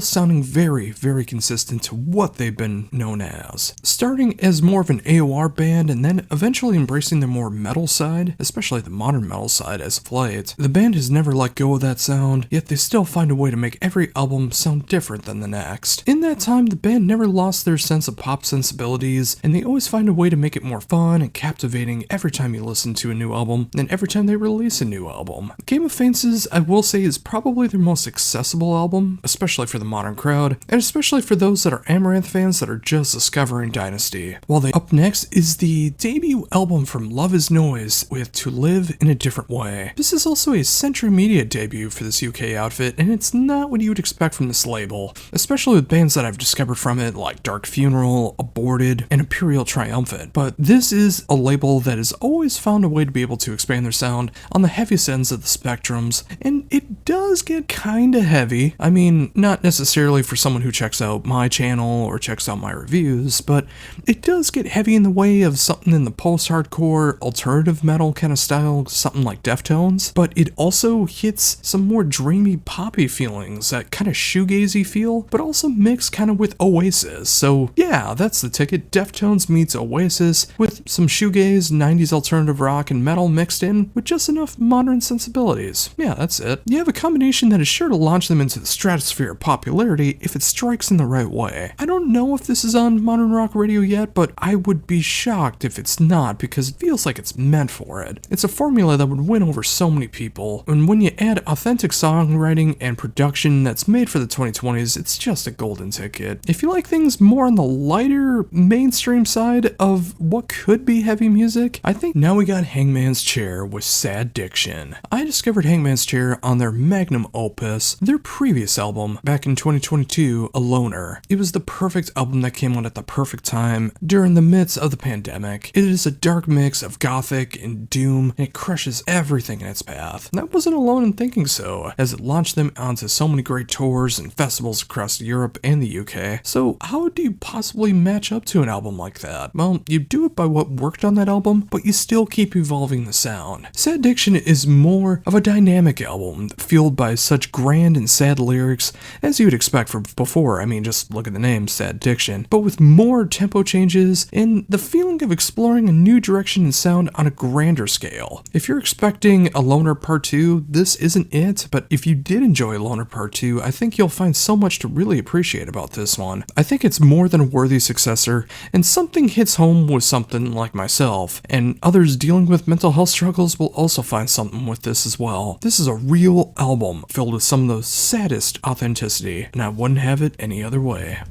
sounding very, very consistent to what they've been known as. Starting as more of an AOR band and then eventually embracing the more metal side, especially the modern metal side as of late, the band has never let go of that sound, yet they still find a way to make every album sound different than the next. In that time, the band never lost their sense of pop sensibilities, and they always find a way to make it more fun and captivating every time you listen to a new album and every time they release a new album. Game of Faces, I will say, is probably their most accessible album, especially for the modern crowd, and especially for those that are Amaranth fans that are just discovering Dynasty. Up next is the debut album from Love Is Noise with To Live in a Different Way. This is also a Century Media debut for this UK outfit, and it's not what you would expect from this label, especially with bands that I've discovered from it like Dark Funeral, Aborted, and Imperial Triumphant. But this is a label that has always found a way to be able to expand their sound on the heaviest ends of the spectrums, and it does get kinda heavy. I mean, not necessarily for someone who checks out my channel or checks out my reviews, but it does get heavy in the way of something in the post-hardcore, alternative metal kind of style, something like Deftones, but it also hits some more dreamy poppy feelings, that kind of shoegazy feel, but also mixed kind of with Oasis. So yeah, that's the ticket. Deftones meets Oasis with some shoegaze, 90s alternative rock and metal mixed in with just enough modern sensibilities. Yeah, that's it. You have a combination that is sure to launch them into the stratosphere of popularity if it strikes in the right way. I don't know if this is on modern rock radio yet, but I would be shocked if it's not because it feels like it's meant for it. It's a formula that would win over so many people, and when you add authentic songwriting and production that's made for the 2020s, it's just a golden ticket. If you like things more on the lighter, mainstream side of what could be heavy music, I think now we got Hangman's Chair with Sad Diction. I discovered Hangman's Chair on their magnum opus, their previous album, back in 2022, A Loner. It was the perfect album that came out at the perfect time during the midst of the pandemic. It is a dark mix of gothic and doom, and it crushes everything in its path. And I wasn't alone in thinking so, as it launched them onto so many great tours and festivals across Europe and the UK. So how do you possibly match up to an album like that? Well, you do it by what worked on that album, but you still keep evolving the sound. Sad Diction is more of a dynamic album, fueled by such grand and sad lyrics as you would expect from before. I mean, just look at the name, Sad Diction, but with more tempo changes and the feeling of exploring a new direction in sound on a grander scale. If you're expecting a Loner Part 2, this isn't it, but if you did enjoy Loner Part 2, I think you'll find so much to really appreciate about this one. I think it's more than a worthy successor, and something hits home with something like myself, and others dealing with mental health struggles will also find something with this as well. This is a real album filled with some of the saddest authenticity, and I wouldn't have it any other way.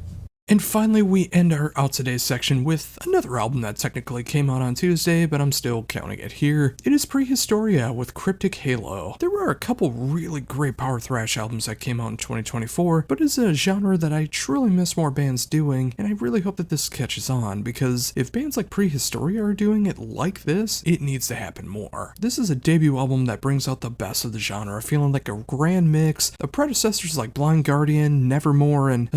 And finally, we end our Out Today section with another album that technically came out on Tuesday, but I'm still counting it here. It is Prehistoria with Cryptic Halo. There were a couple really great power thrash albums that came out in 2024, but it's a genre that I truly miss more bands doing, and I really hope that this catches on, because if bands like Prehistoria are doing it like this, it needs to happen more. This is a debut album that brings out the best of the genre, feeling like a grand mix of predecessors like Blind Guardian, Nevermore, and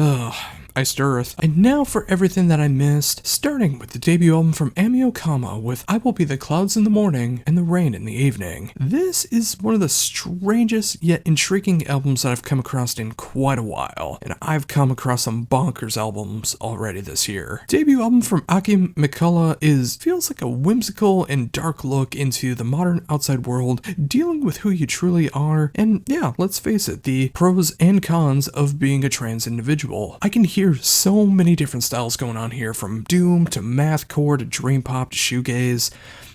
Iced Earth. And now for everything that I missed, starting with the debut album from Ami Okama with I Will Be the Clouds in the Morning and the Rain in the Evening. This is one of the strangest yet intriguing albums that I've come across in quite a while, and I've come across some bonkers albums already this year. Debut album from Aki Mikala feels like a whimsical and dark look into the modern outside world, dealing with who you truly are, and yeah, let's face it, the pros and cons of being a trans individual. I can hear so many different styles going on here, from doom to mathcore to dream pop to shoegaze.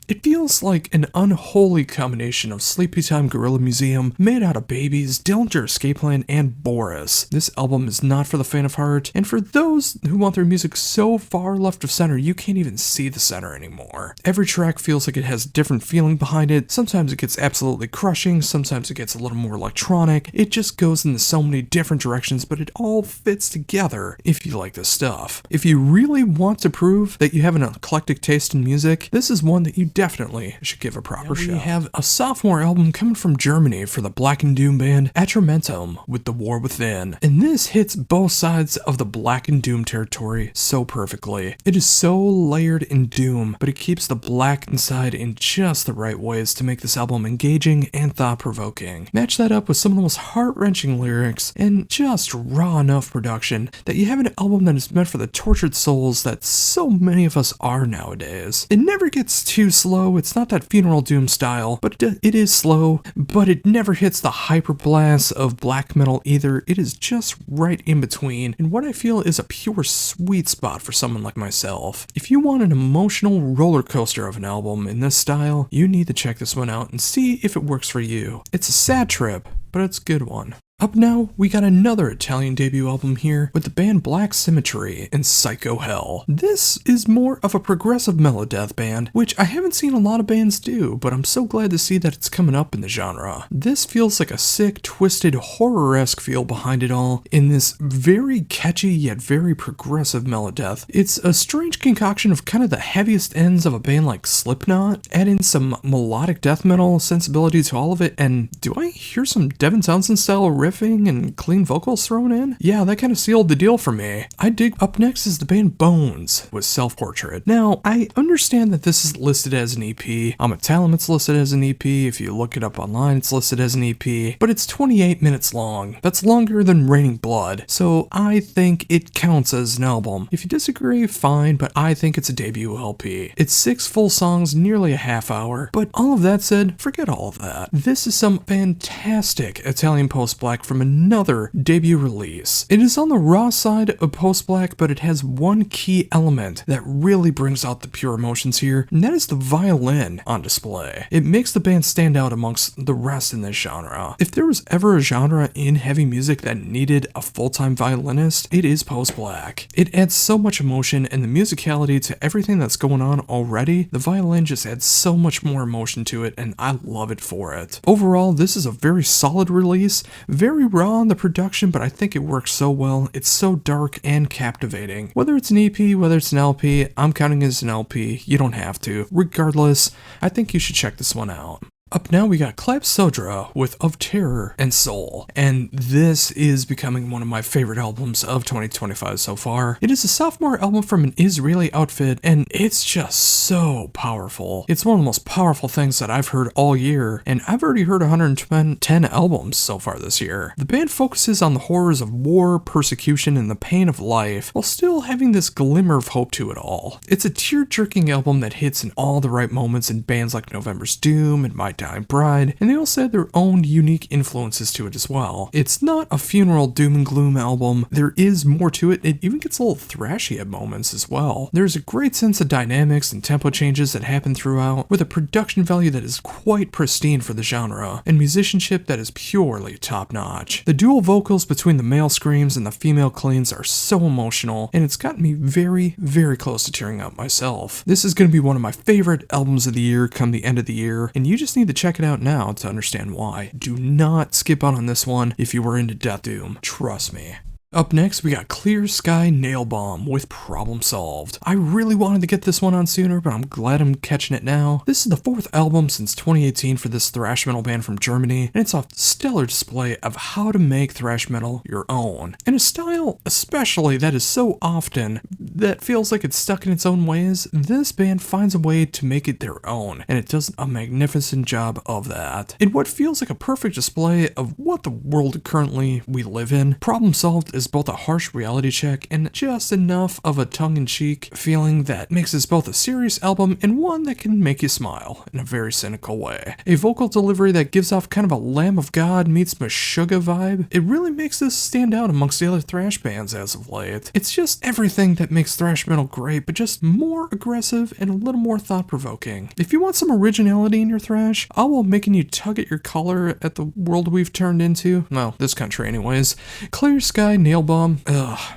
It feels like an unholy combination of Sleepy Time Gorilla Museum, Made Out of Babies, Dillinger Escape Plan, and Boris. This album is not for the faint of heart, and for those who want their music so far left of center you can't even see the center anymore. Every track feels like it has a different feeling behind it. Sometimes it gets absolutely crushing, sometimes it gets a little more electronic. It just goes in so many different directions, but it all fits together if you like this stuff. If you really want to prove that you have an eclectic taste in music, this is one that you definitely should give a proper shot. We have a sophomore album coming from Germany for the Black and Doom band Atramentum with The War Within, and this hits both sides of the Black and Doom territory so perfectly. It is so layered in doom, but it keeps the black inside in just the right ways to make this album engaging and thought-provoking. Match that up with some of the most heart-wrenching lyrics and just raw enough production that you have an album that is meant for the tortured souls that so many of us are nowadays. It never gets too slow, it's not that funeral doom style, but it is slow, but it never hits the hyperblasts of black metal either. It is just right in between, and what I feel is a pure sweet spot for someone like myself. If you want an emotional roller coaster of an album in this style, you need to check this one out and see if it works for you. It's a sad trip, but it's a good one. Up now, we got another Italian debut album here with the band Black Symmetry and Psycho Hell. This is more of a progressive melodeath band, which I haven't seen a lot of bands do, but I'm so glad to see that it's coming up in the genre. This feels like a sick, twisted, horror-esque feel behind it all, in this very catchy yet very progressive melodeath. It's a strange concoction of kind of the heaviest ends of a band like Slipknot, add in some melodic death metal sensibility to all of it, and do I hear some Devin Townsend style riff and clean vocals thrown in? Yeah, that kind of sealed the deal for me. I dig. Up next is the band Bones with Self-Portrait. Now, I understand that this is listed as an EP. On Metallica it's listed as an EP. If you look it up online, it's listed as an EP. But it's 28 minutes long. That's longer than Raining Blood. So I think it counts as an album. If you disagree, fine, but I think it's a debut LP. It's 6 full songs, nearly a half hour. But all of that said, forget all of that. This is some fantastic Italian post-black from another debut release. It is on the raw side of post-black, but it has one key element that really brings out the pure emotions here, and that is the violin on display. It makes the band stand out amongst the rest in this genre. If there was ever a genre in heavy music that needed a full-time violinist, it is post-black. It adds so much emotion and the musicality to everything that's going on already. The violin just adds so much more emotion to it, and I love it for it. Overall, this is a very solid release, very raw in the production, but I think it works so well. It's so dark and captivating. Whether it's an EP, whether it's an LP, I'm counting it as an LP. You don't have to. Regardless, I think you should check this one out. Up now we got Clap Sodra with Of Terror and Soul, and this is becoming one of my favorite albums of 2025 so far. It is a sophomore album from an Israeli outfit, and it's just so powerful. It's one of the most powerful things that I've heard all year, and I've already heard 110 albums so far this year. The band focuses on the horrors of war, persecution, and the pain of life, while still having this glimmer of hope to it all. It's a tear-jerking album that hits in all the right moments in bands like November's Doom and My Dying Bride, and they also had their own unique influences to it as well. It's not a funeral doom and gloom album. There is more to it. It even gets a little thrashy at moments as well. There's a great sense of dynamics and tempo changes that happen throughout, with a production value that is quite pristine for the genre, and musicianship that is purely top-notch. The dual vocals between the male screams and the female cleans are so emotional, and it's gotten me very, very close to tearing up myself. This is going to be one of my favorite albums of the year come the end of the year, and you just need to check it out now to understand why. Do not skip out on this one if you were into death doom. Trust me. Up next, we got Clear Sky Nail Bomb with Problem Solved. I really wanted to get this one on sooner, but I'm glad I'm catching it now. This is the 4th album since 2018 for this thrash metal band from Germany, and it's a stellar display of how to make thrash metal your own. And a style, especially that is so often, that feels like it's stuck in its own ways, this band finds a way to make it their own, and it does a magnificent job of that. In what feels like a perfect display of what the world currently we live in, Problem Solved is both a harsh reality check and just enough of a tongue-in-cheek feeling that makes this both a serious album and one that can make you smile in a very cynical way. A vocal delivery that gives off kind of a Lamb of God meets Meshuggah vibe. It really makes this stand out amongst the other thrash bands as of late. It's just everything that makes thrash metal great, but just more aggressive and a little more thought-provoking. If you want some originality in your thrash, all while making you tug at your collar at the world we've turned into, well, this country anyways, Clear Sky Nail Bomb,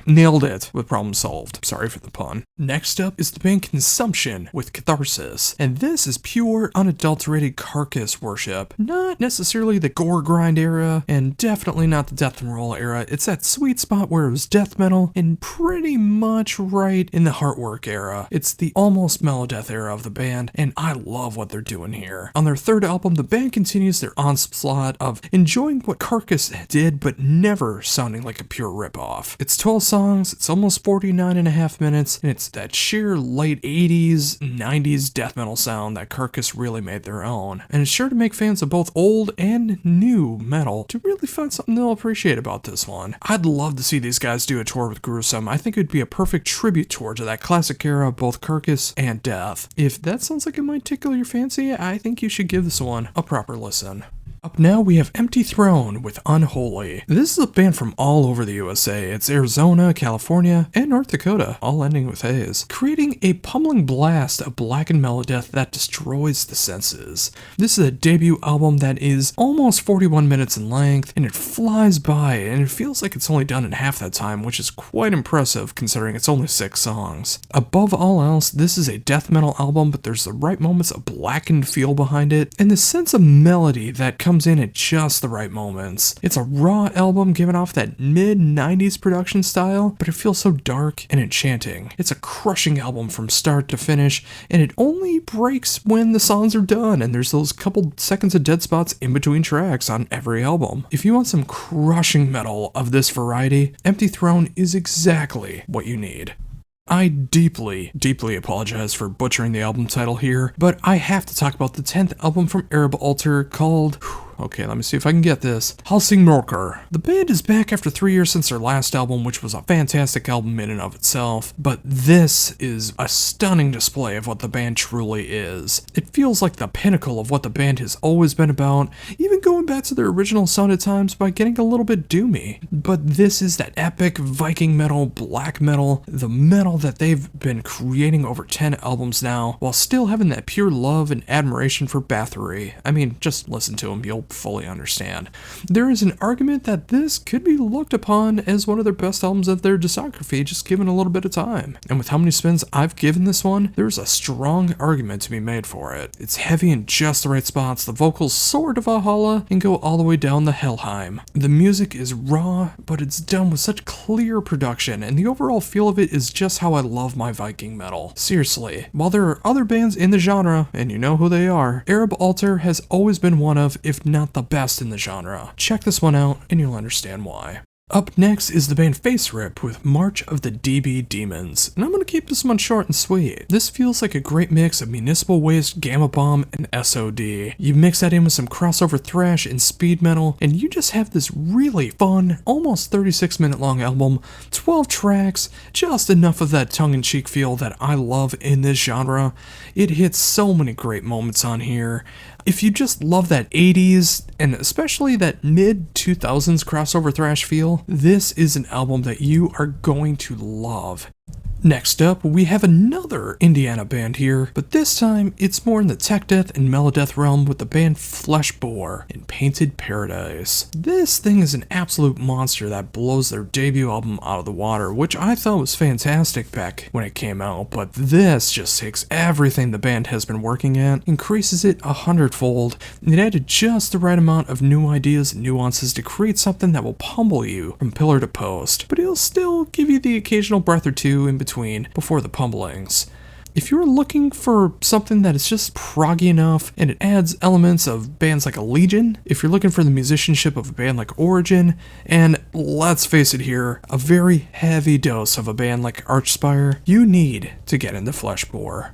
nailed it with Problem Solved. Sorry for the pun. Next up is the band Consumption with Catharsis, and this is pure, unadulterated carcass worship. Not necessarily the gore grind era, and definitely not the death and roll era. It's that sweet spot where it was death metal, and pretty much right in the Heartwork era. It's the almost melodeath era of the band, and I love what they're doing here. On their 3rd album, the band continues their onslaught of enjoying what Carcass did, but never sounding like a pure ripoff. It's 12 songs, it's almost 49.5 minutes, and it's that sheer late 80s, 90s death metal sound that Carcass really made their own. And it's sure to make fans of both old and new metal to really find something they'll appreciate about this one. I'd love to see these guys do a tour with Gruesome. I think it would be a perfect tribute tour to that classic era of both Carcass and death. If that sounds like it might tickle your fancy, I think you should give this one a proper listen. Up now, we have Empty Throne with Unholy. This is a band from all over the USA. It's Arizona, California, and North Dakota, all ending with A's, creating a pummeling blast of blackened melodeath that destroys the senses. This is a debut album that is almost 41 minutes in length, and it flies by, and it feels like it's only done in half that time, which is quite impressive considering it's only 6 songs. Above all else, this is a death metal album, but there's the right moments of blackened feel behind it, and the sense of melody that comes in at just the right moments. It's a raw album giving off that mid-90s production style, but it feels so dark and enchanting. It's a crushing album from start to finish, and it only breaks when the songs are done, and there's those couple seconds of dead spots in between tracks on every album. If you want some crushing metal of this variety, Empty Throne is exactly what you need. I deeply, deeply apologize for butchering the album title here, but I have to talk about the 10th album from Arab Altar called... Okay, let me see if I can get this. Helsingmörker. The band is back after 3 years since their last album, which was a fantastic album in and of itself, but this is a stunning display of what the band truly is. It feels like the pinnacle of what the band has always been about, even going back to their original sound at times by getting a little bit doomy. But this is that epic Viking metal, black metal, the metal that they've been creating over 10 albums now, while still having that pure love and admiration for Bathory. I mean, just listen to them, you'll fully understand. There is an argument that this could be looked upon as one of their best albums of their discography, just given a little bit of time. And with how many spins I've given this one, there's a strong argument to be made for it. It's heavy in just the right spots, the vocals soar to Valhalla and go all the way down the Helheim. The music is raw, but it's done with such clear production, and the overall feel of it is just how I love my Viking metal. Seriously, while there are other bands in the genre, and you know who they are, Arab Altar has always been one of, if not the best in the genre. Check this one out and you'll understand why. Up next is the band Face Rip with March of the DB Demons, and I'm going to keep this one short and sweet. This feels like a great mix of Municipal Waste, Gamma Bomb, and SOD. You mix that in with some crossover thrash and speed metal, and you just have this really fun, almost 36-minute long album, 12 tracks, just enough of that tongue-in-cheek feel that I love in this genre. It hits so many great moments on here. If you just love that 80s and especially that mid-2000s crossover thrash feel, this is an album that you are going to love. Next up, we have another Indiana band here, but this time it's more in the tech death and melodeath realm with the band Fleshbore and Painted Paradise. This thing is an absolute monster that blows their debut album out of the water, which I thought was fantastic back when it came out, but this just takes everything the band has been working at, increases it 100-fold, and it added just the right amount of new ideas and nuances to create something that will pummel you from pillar to post, but it'll still give you the occasional breath or two in between before the pummelings. If you're looking for something that is just proggy enough and it adds elements of bands like Legion, if you're looking for the musicianship of a band like Origin, and let's face it here, a very heavy dose of a band like Archspire, you need to get into Fleshbore.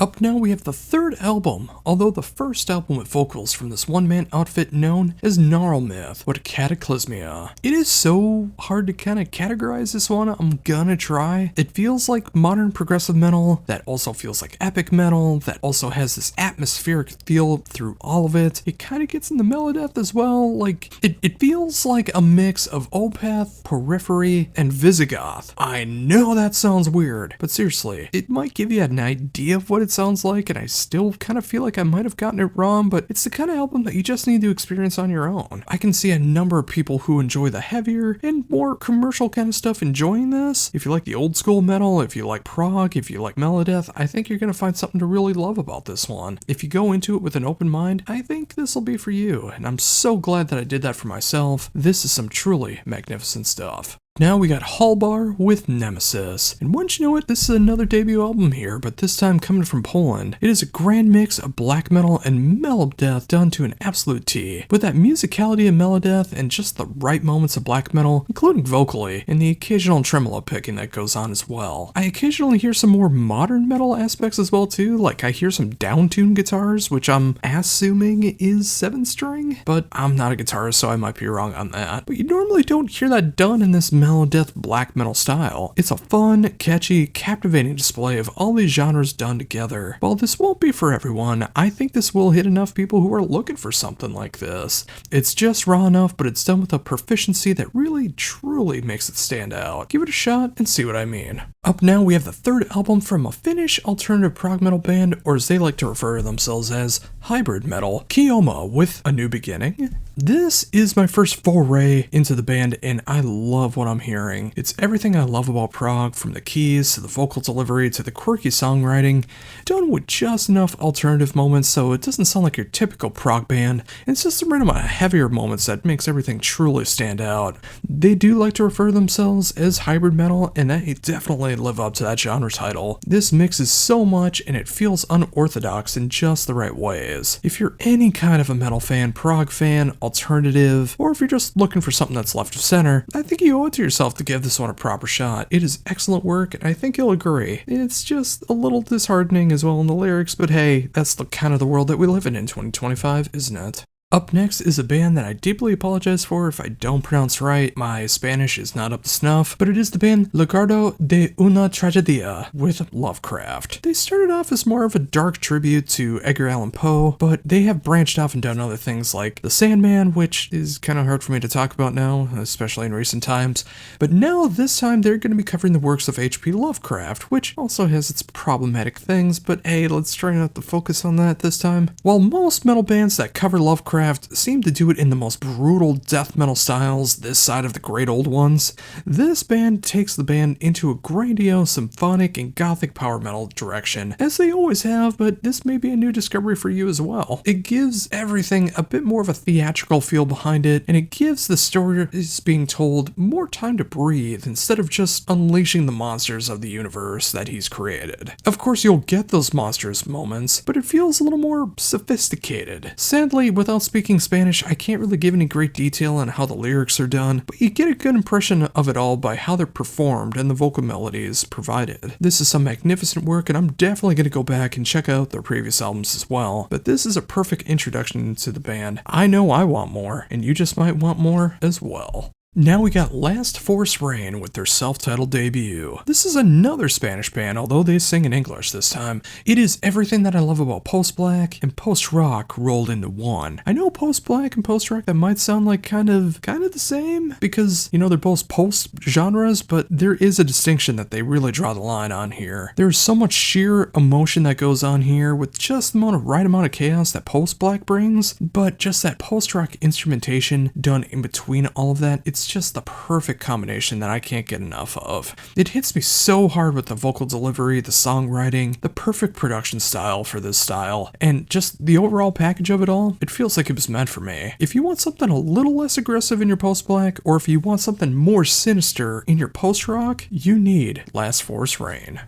Up now we have the third album, although the first album with vocals from this one-man outfit known as Gnarlmyth with Cataclysmia. It is so hard to kind of categorize this one, I'm gonna try. It feels like modern progressive metal, that also feels like epic metal, that also has this atmospheric feel through all of it. It kind of gets into melodeath as well, like, it feels like a mix of Opeth, Periphery, and Visigoth. I know that sounds weird, but seriously, it might give you an idea of what it sounds like, and I still kind of feel like I might have gotten it wrong, but it's the kind of album that you just need to experience on your own. I can see a number of people who enjoy the heavier and more commercial kind of stuff enjoying this. If you like the old school metal, if you like prog, if you like melodeath, I think you're going to find something to really love about this one. If you go into it with an open mind, I think this will be for you, and I'm so glad that I did that for myself. This is some truly magnificent stuff. Now we got Hallbar with Nemesis, and once you know it, this is another debut album here, but this time coming from Poland. It is a grand mix of black metal and melodeath done to an absolute T, with that musicality of melodeath and just the right moments of black metal, including vocally, and the occasional tremolo picking that goes on as well. I occasionally hear some more modern metal aspects as well too, like I hear some downtuned guitars, which I'm assuming is 7-string, but I'm not a guitarist so I might be wrong on that. But you normally don't hear that done in this melodeath black metal style. It's a fun, catchy, captivating display of all these genres done together. While this won't be for everyone, I think this will hit enough people who are looking for something like this. It's just raw enough, but it's done with a proficiency that really truly makes it stand out. Give it a shot and see what I mean. Up now we have the third album from a Finnish alternative prog metal band, or as they like to refer to themselves as hybrid metal, Kioma with A New Beginning. This is my first foray into the band, and I love what I'm hearing. It's everything I love about prog, from the keys to the vocal delivery to the quirky songwriting, done with just enough alternative moments so it doesn't sound like your typical prog band, and it's just the right amount of heavier moments that makes everything truly stand out. They do like to refer to themselves as hybrid metal, and they definitely live up to that genre title. This mixes so much, and it feels unorthodox in just the right ways. If you're any kind of a metal fan, prog fan, alternative, or if you're just looking for something that's left of center, I think you owe it to yourself to give this one a proper shot. It is excellent work, and I think you'll agree. It's just a little disheartening as well in the lyrics, but hey, that's the kind of the world that we live in 2025, isn't it? Up next is a band that I deeply apologize for if I don't pronounce right. My Spanish is not up to snuff, but it is the band Legado de una Tragedia with Lovecraft. They started off as more of a dark tribute to Edgar Allan Poe, but they have branched off and done other things like The Sandman, which is kind of hard for me to talk about now, especially in recent times. But now this time they're going to be covering the works of H.P. Lovecraft, which also has its problematic things, but hey, let's try not to focus on that this time. While most metal bands that cover Lovecraft seem to do it in the most brutal death metal styles this side of the great old ones, this band takes the band into a grandiose, symphonic, and gothic power metal direction, as they always have, but this may be a new discovery for you as well. It gives everything a bit more of a theatrical feel behind it, and it gives the stories being told more time to breathe instead of just unleashing the monsters of the universe that he's created. Of course, you'll get those monsters moments, but it feels a little more sophisticated. Sadly, without speaking Spanish, I can't really give any great detail on how the lyrics are done, but you get a good impression of it all by how they're performed and the vocal melodies provided. This is some magnificent work, and I'm definitely going to go back and check out their previous albums as well, but this is a perfect introduction to the band. I know I want more, and you just might want more as well. Now we got Last Force Rain with their self-titled debut. This is another Spanish band, although they sing in English this time. It is everything that I love about post-black and post-rock rolled into one. I know post-black and post-rock, that might sound like kind of the same, because, you know, they're both post-genres, but there is a distinction that they really draw the line on here. There's so much sheer emotion that goes on here with just the right amount of chaos that post-black brings, but just that post-rock instrumentation done in between all of that, it's just the perfect combination that I can't get enough of. It hits me so hard with the vocal delivery, the songwriting, the perfect production style for this style, and just the overall package of it all. It feels like it was meant for me. If you want something a little less aggressive in your post-black, or if you want something more sinister in your post-rock, you need Last Force Rain.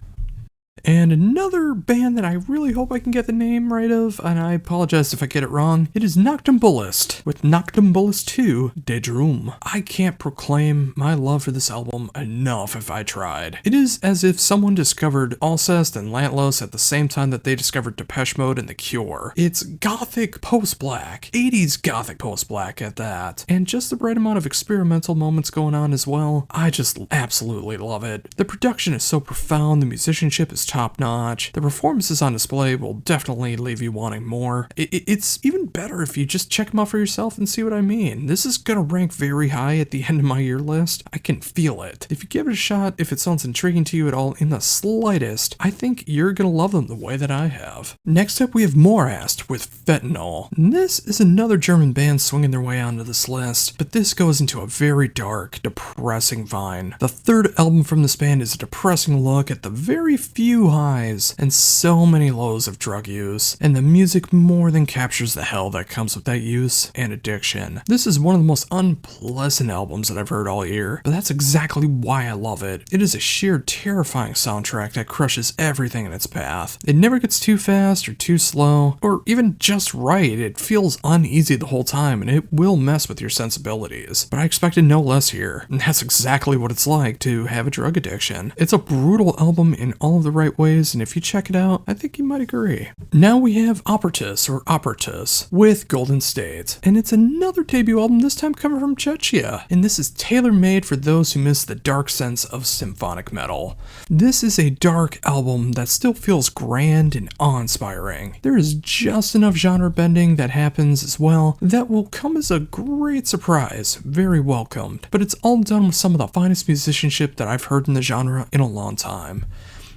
And another band that I really hope I can get the name right of, and I apologize if I get it wrong, it is Noctambulist with Noctambulist 2 De Drum. I can't proclaim my love for this album enough if I tried. It is as if someone discovered Alcest and Lantlos at the same time that they discovered Depeche Mode and The Cure. It's gothic post-black, 80s gothic post-black at that, and just the right amount of experimental moments going on as well. I just absolutely love it. The production is so profound, the musicianship is top-notch. The performances on display will definitely leave you wanting more. It's even better if you just check them out for yourself and see what I mean. This is gonna rank very high at the end of my year list. I can feel it. If you give it a shot, if it sounds intriguing to you at all in the slightest, I think you're gonna love them the way that I have. Next up, we have Morast with Fentanyl. And this is another German band swinging their way onto this list, but this goes into a very dark, depressing vein. The third album from this band is a depressing look at the very few highs and so many lows of drug use, and the music more than captures the hell that comes with that use and addiction. This is one of the most unpleasant albums that I've heard all year, but that's exactly why I love it. It is a sheer terrifying soundtrack that crushes everything in its path. It never gets too fast or too slow, or even just right. It feels uneasy the whole time, and it will mess with your sensibilities. But I expected no less here, and that's exactly what it's like to have a drug addiction. It's a brutal album in all of the right ways, and if you check it out, I think you might agree. Now we have Operatus with Golden State, and it's another debut album, this time coming from Czechia, and this is tailor-made for those who miss the dark sense of symphonic metal. This is a dark album that still feels grand and awe-inspiring. There is just enough genre bending that happens as well that will come as a great surprise, very welcomed, but it's all done with some of the finest musicianship that I've heard in the genre in a long time.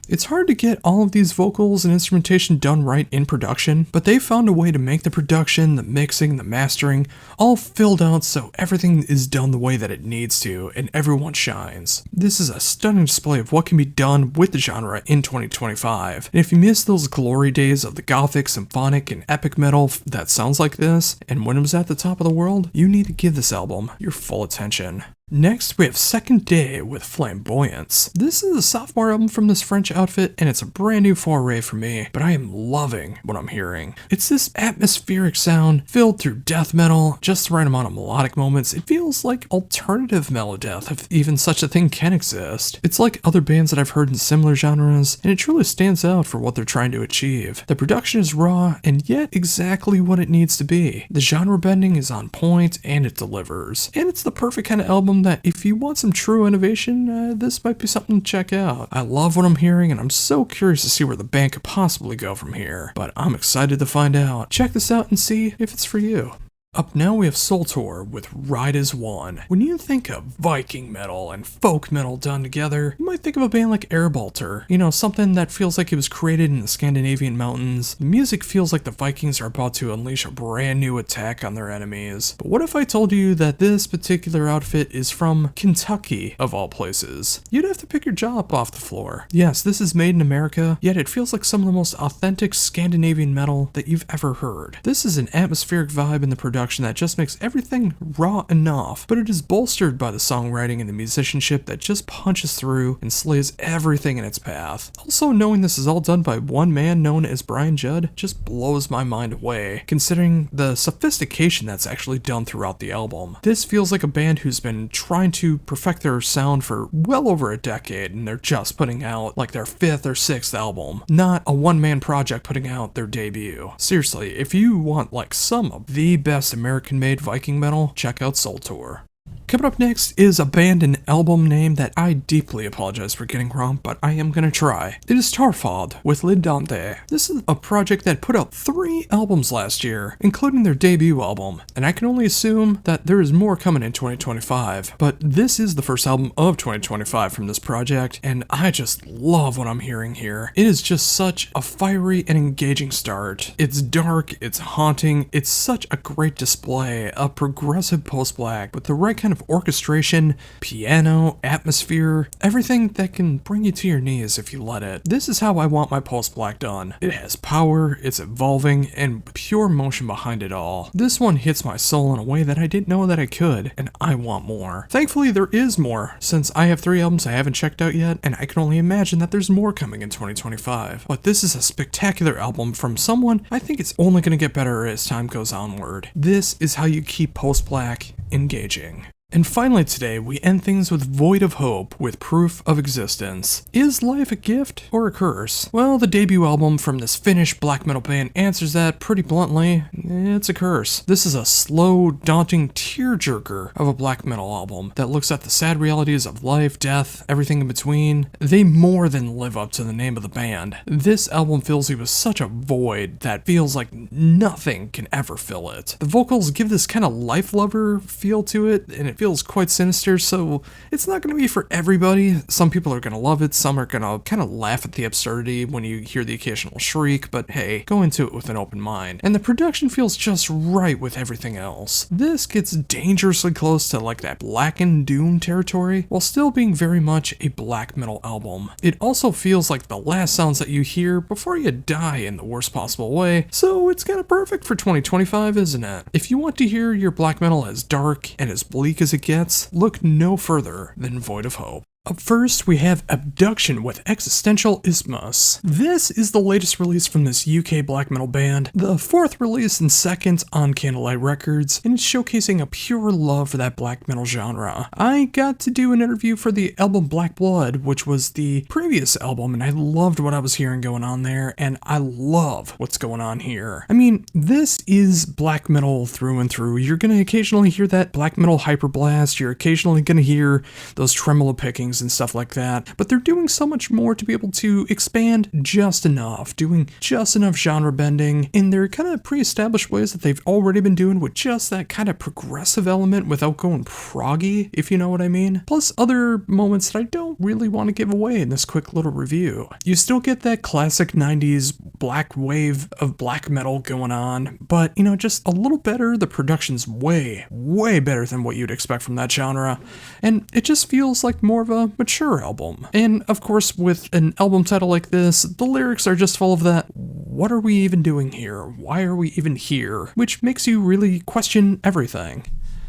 It's hard to get all of these vocals and instrumentation done right in production, but they found a way to make the production, the mixing, the mastering, all filled out so everything is done the way that it needs to, and everyone shines. This is a stunning display of what can be done with the genre in 2025, and if you miss those glory days of the gothic, symphonic, and epic metal that sounds like this, and when it was at the top of the world, you need to give this album your full attention. Next, we have Second Day with Flamboyance. This is a sophomore album from this French outfit, and it's a brand new foray for me, but I am loving what I'm hearing. It's this atmospheric sound filled through death metal, just the right amount of melodic moments. It feels like alternative melodeath, if even such a thing can exist. It's like other bands that I've heard in similar genres, and it truly stands out for what they're trying to achieve. The production is raw, and yet exactly what it needs to be. The genre bending is on point, and it delivers. And it's the perfect kind of album that if you want some true innovation, this might be something to check out. I love what I'm hearing, and I'm so curious to see where the band could possibly go from here, but I'm excited to find out. Check this out and see if it's for you. Up now we have Soltor with Ride as One. When you think of Viking metal and folk metal done together, you might think of a band like Airbolter. You know, something that feels like it was created in the Scandinavian mountains. The music feels like the Vikings are about to unleash a brand new attack on their enemies. But what if I told you that this particular outfit is from Kentucky, of all places? You'd have to pick your jaw up off the floor. Yes, this is made in America, yet it feels like some of the most authentic Scandinavian metal that you've ever heard. This is an atmospheric vibe in the production that just makes everything raw enough, but it is bolstered by the songwriting and the musicianship that just punches through and slays everything in its path. Also, knowing this is all done by one man known as Brian Judd just blows my mind away, considering the sophistication that's actually done throughout the album. This feels like a band who's been trying to perfect their sound for well over a decade, and they're just putting out like their 5th or 6th album, not a one-man project putting out their debut. Seriously, if you want like some of the best American-made Viking metal, check out Soltor. Coming up next is a band and album name that I deeply apologize for getting wrong, but I am gonna try. It is Tarfod with Le Dante. This is a project that put out 3 albums last year, including their debut album, and I can only assume that there is more coming in 2025. But this is the first album of 2025 from this project, and I just love what I'm hearing here. It is just such a fiery and engaging start. It's dark, it's haunting, it's such a great display of progressive post-black with the right kind of orchestration, piano, atmosphere, everything that can bring you to your knees if you let it. This is how I want my post-black done. It has power, it's evolving, and pure motion behind it all. This one hits my soul in a way that I didn't know that I could, and I want more. Thankfully, there is more, since I have 3 albums I haven't checked out yet, and I can only imagine that there's more coming in 2025. But this is a spectacular album from someone I think it's only going to get better as time goes onward. This is how you keep post-black engaging. And finally today, we end things with Void of Hope with Proof of Existence. Is life a gift or a curse? Well, the debut album from this Finnish black metal band answers that pretty bluntly. It's a curse. This is a slow, daunting tearjerker of a black metal album that looks at the sad realities of life, death, everything in between. They more than live up to the name of the band. This album fills you with such a void that feels like nothing can ever fill it. The vocals give this kind of life lover feel to it, and it feels quite sinister, so it's not going to be for everybody. Some people are going to love it, some are going to kind of laugh at the absurdity when you hear the occasional shriek, but hey, go into it with an open mind. And the production feels just right with everything else. This gets dangerously close to like that Black and Doom territory, while still being very much a black metal album. It also feels like the last sounds that you hear before you die in the worst possible way, so it's kind of perfect for 2025, isn't it? If you want to hear your black metal as dark and as bleak as it gets, look no further than Void of Hope. Up first, we have Abduction with Existential Isthmus. This is the latest release from this UK black metal band, the 4th release and 2nd on Candlelight Records, and it's showcasing a pure love for that black metal genre. I got to do an interview for the album Black Blood, which was the previous album, and I loved what I was hearing going on there, and I love what's going on here. I mean, this is black metal through and through. You're going to occasionally hear that black metal hyperblast, you're occasionally going to hear those tremolo pickings and stuff like that, but they're doing so much more to be able to expand just enough, doing just enough genre bending in their kind of pre-established ways that they've already been doing with just that kind of progressive element without going proggy, if you know what I mean. Plus other moments that I don't really want to give away in this quick little review. You still get that classic 90s black wave of black metal going on, but you know, just a little better. The production's way better than what you'd expect from that genre, and it just feels like more of a mature album. And of course, with an album title like this, the lyrics are just full of that, what are we even doing here? Why are we even here? Which makes you really question everything.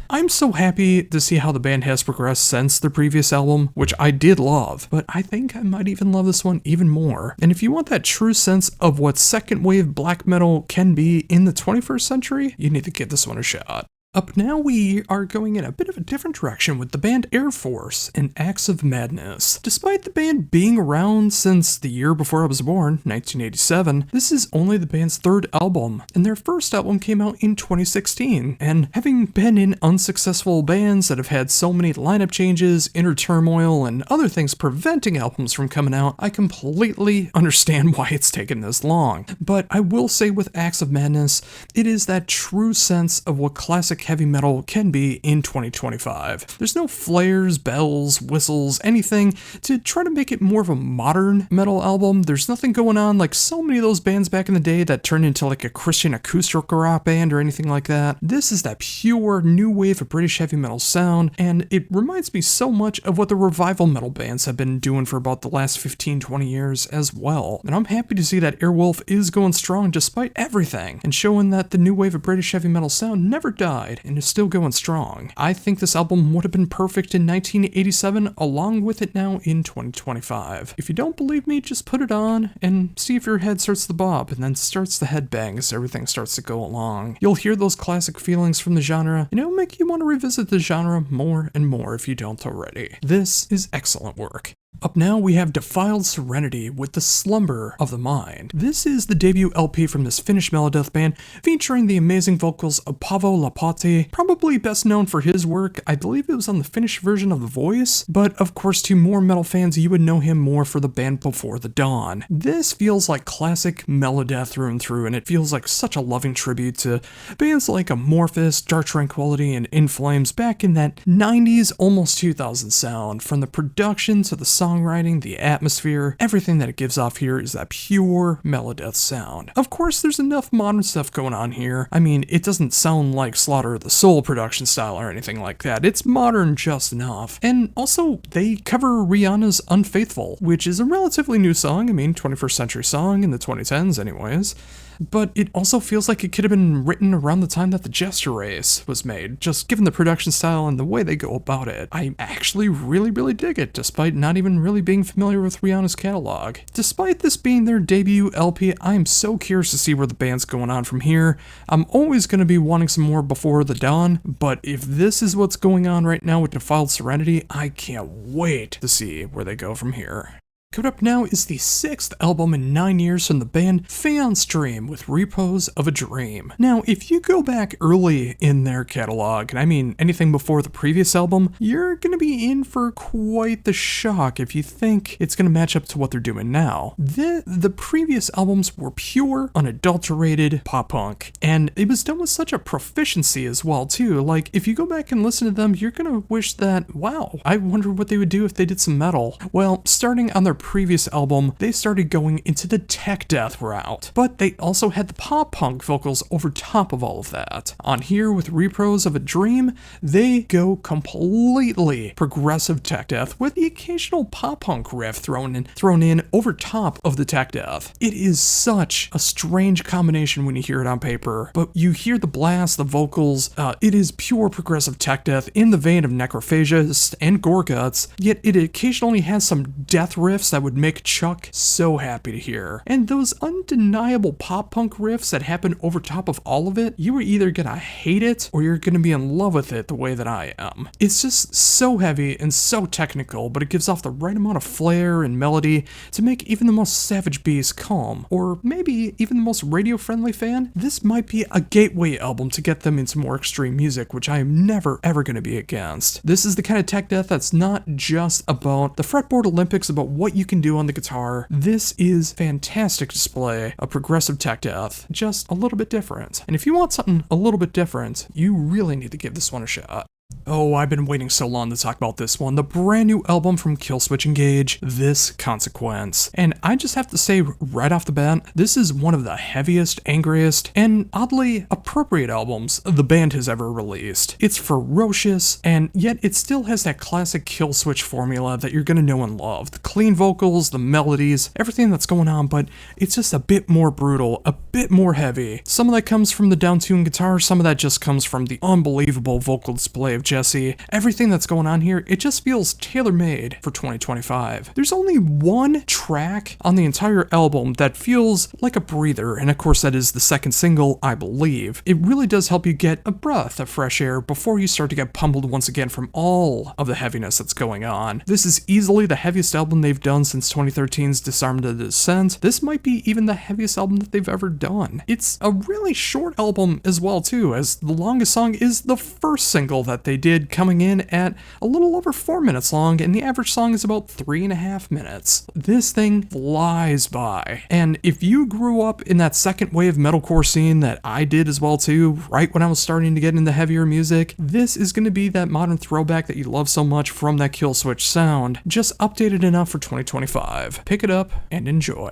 I'm so happy to see how the band has progressed since their previous album, which I did love, but I think I might even love this one even more. And if you want that true sense of what second wave black metal can be in the 21st century, you need to give this one a shot. Up now, we are going in a bit of a different direction with the band Air Force and Acts of Madness. Despite the band being around since the year before I was born, 1987, this is only the band's 3rd album, and their first album came out in 2016. And having been in unsuccessful bands that have had so many lineup changes, inner turmoil, and other things preventing albums from coming out, I completely understand why it's taken this long. But I will say with Acts of Madness, it is that true sense of what classic heavy metal can be in 2025. There's no flares, bells, whistles, anything to try to make it more of a modern metal album. There's nothing going on like so many of those bands back in the day that turned into like a Christian acoustic rock band or anything like that. This is that pure new wave of British heavy metal sound, and it reminds me so much of what the revival metal bands have been doing for about the last 15-20 years as well. And I'm happy to see that Airwolf is going strong despite everything, and showing that the new wave of British heavy metal sound never died and is still going strong. I think this album would have been perfect in 1987 along with it now in 2025. If you don't believe me, just put it on and see if your head starts to bob and then starts the headbang as everything starts to go along. You'll hear those classic feelings from the genre, and it'll make you want to revisit the genre more and more if you don't already. This is excellent work. Up now we have Defiled Serenity with The Slumber of the Mind. This is the debut LP from this Finnish melodeath band featuring the amazing vocals of Paavo Lapati, probably best known for his work. I believe it was on the Finnish version of The Voice, but of course to more metal fans you would know him more for the band Before the Dawn. This feels like classic melodeath through and through, and it feels like such a loving tribute to bands like Amorphous, Dark Tranquillity, and In Flames back in that 90s, almost 2000 sound. From the production to the songwriting, the atmosphere, everything that it gives off here is that pure melodeath sound. Of course, there's enough modern stuff going on here. I mean, it doesn't sound like Slaughter of the Soul production style or anything like that. It's modern just enough. And also, they cover Rihanna's Unfaithful, which is a relatively new song. I mean, 21st century song in the 2010s anyways. But it also feels like it could have been written around the time that the Gesture Race was made, just given the production style and the way they go about it. I actually really dig it, despite not even really being familiar with Rihanna's catalog. Despite this being their debut LP, I'm so curious to see where the band's going on from here. I'm always going to be wanting some more Before the Dawn, but if this is what's going on right now with Defiled Serenity, I can't wait to see where they go from here. Coming up now is the 6th album in 9 years from the band Phaeon's Dream with Repose of a Dream. Now, if you go back early in their catalog, and I mean anything before the previous album, you're going to be in for quite the shock if you think it's going to match up to what they're doing now. The previous albums were pure, unadulterated pop punk, and it was done with such a proficiency as well, too. Like, if you go back and listen to them, you're going to wish that, wow, I wonder what they would do if they did some metal. Well, starting on their previous album, they started going into the tech death route, but they also had the pop punk vocals over top of all of that. On here with Repose of a Dream, they go completely progressive tech death with the occasional pop punk riff thrown in over top of the tech death. It is such a strange combination when you hear it on paper, but you hear the blast, the vocals, it is pure progressive tech death in the vein of Necrophagist and Gorguts, yet it occasionally has some death riffs that would make Chuck so happy to hear. And those undeniable pop punk riffs that happen over top of all of it, you are either gonna hate it or you're gonna be in love with it the way that I am. It's just so heavy and so technical, but it gives off the right amount of flair and melody to make even the most savage beast calm, or maybe even the most radio-friendly fan. This might be a gateway album to get them into more extreme music, which I am never ever gonna be against. This is the kind of tech death that's not just about the fretboard Olympics, about what you can do on the guitar. This is fantastic display of progressive tech death, just a little bit different. And if you want something a little bit different, you really need to give this one a shot. Oh, I've been waiting so long to talk about this one. The brand new album from Killswitch Engage, This Consequence. And I just have to say right off the bat, this is one of the heaviest, angriest, and oddly appropriate albums the band has ever released. It's ferocious, and yet it still has that classic Killswitch formula that you're gonna know and love. The clean vocals, the melodies, everything that's going on, but it's just a bit more brutal, a bit more heavy. Some of that comes from the down-tuned guitar, some of that just comes from the unbelievable vocal display of Jesse. Everything that's going on here, it just feels tailor-made for 2025. There's only one track on the entire album that feels like a breather, and of course that is the second single, I Believe. It really does help you get a breath of fresh air before you start to get pummeled once again from all of the heaviness that's going on. This is easily the heaviest album they've done since 2013's Disarm the Descent. This might be even the heaviest album that they've ever done. It's a really short album as well too, as the longest song is the first single that they did, coming in at a little over 4 minutes long, and the average song is about 3.5 minutes. This thing flies by, and if you grew up in that second wave metalcore scene that I did as well too, right when I was starting to get into heavier music, this is going to be that modern throwback that you love so much from that Killswitch sound, just updated enough for 2025. Pick it up and enjoy.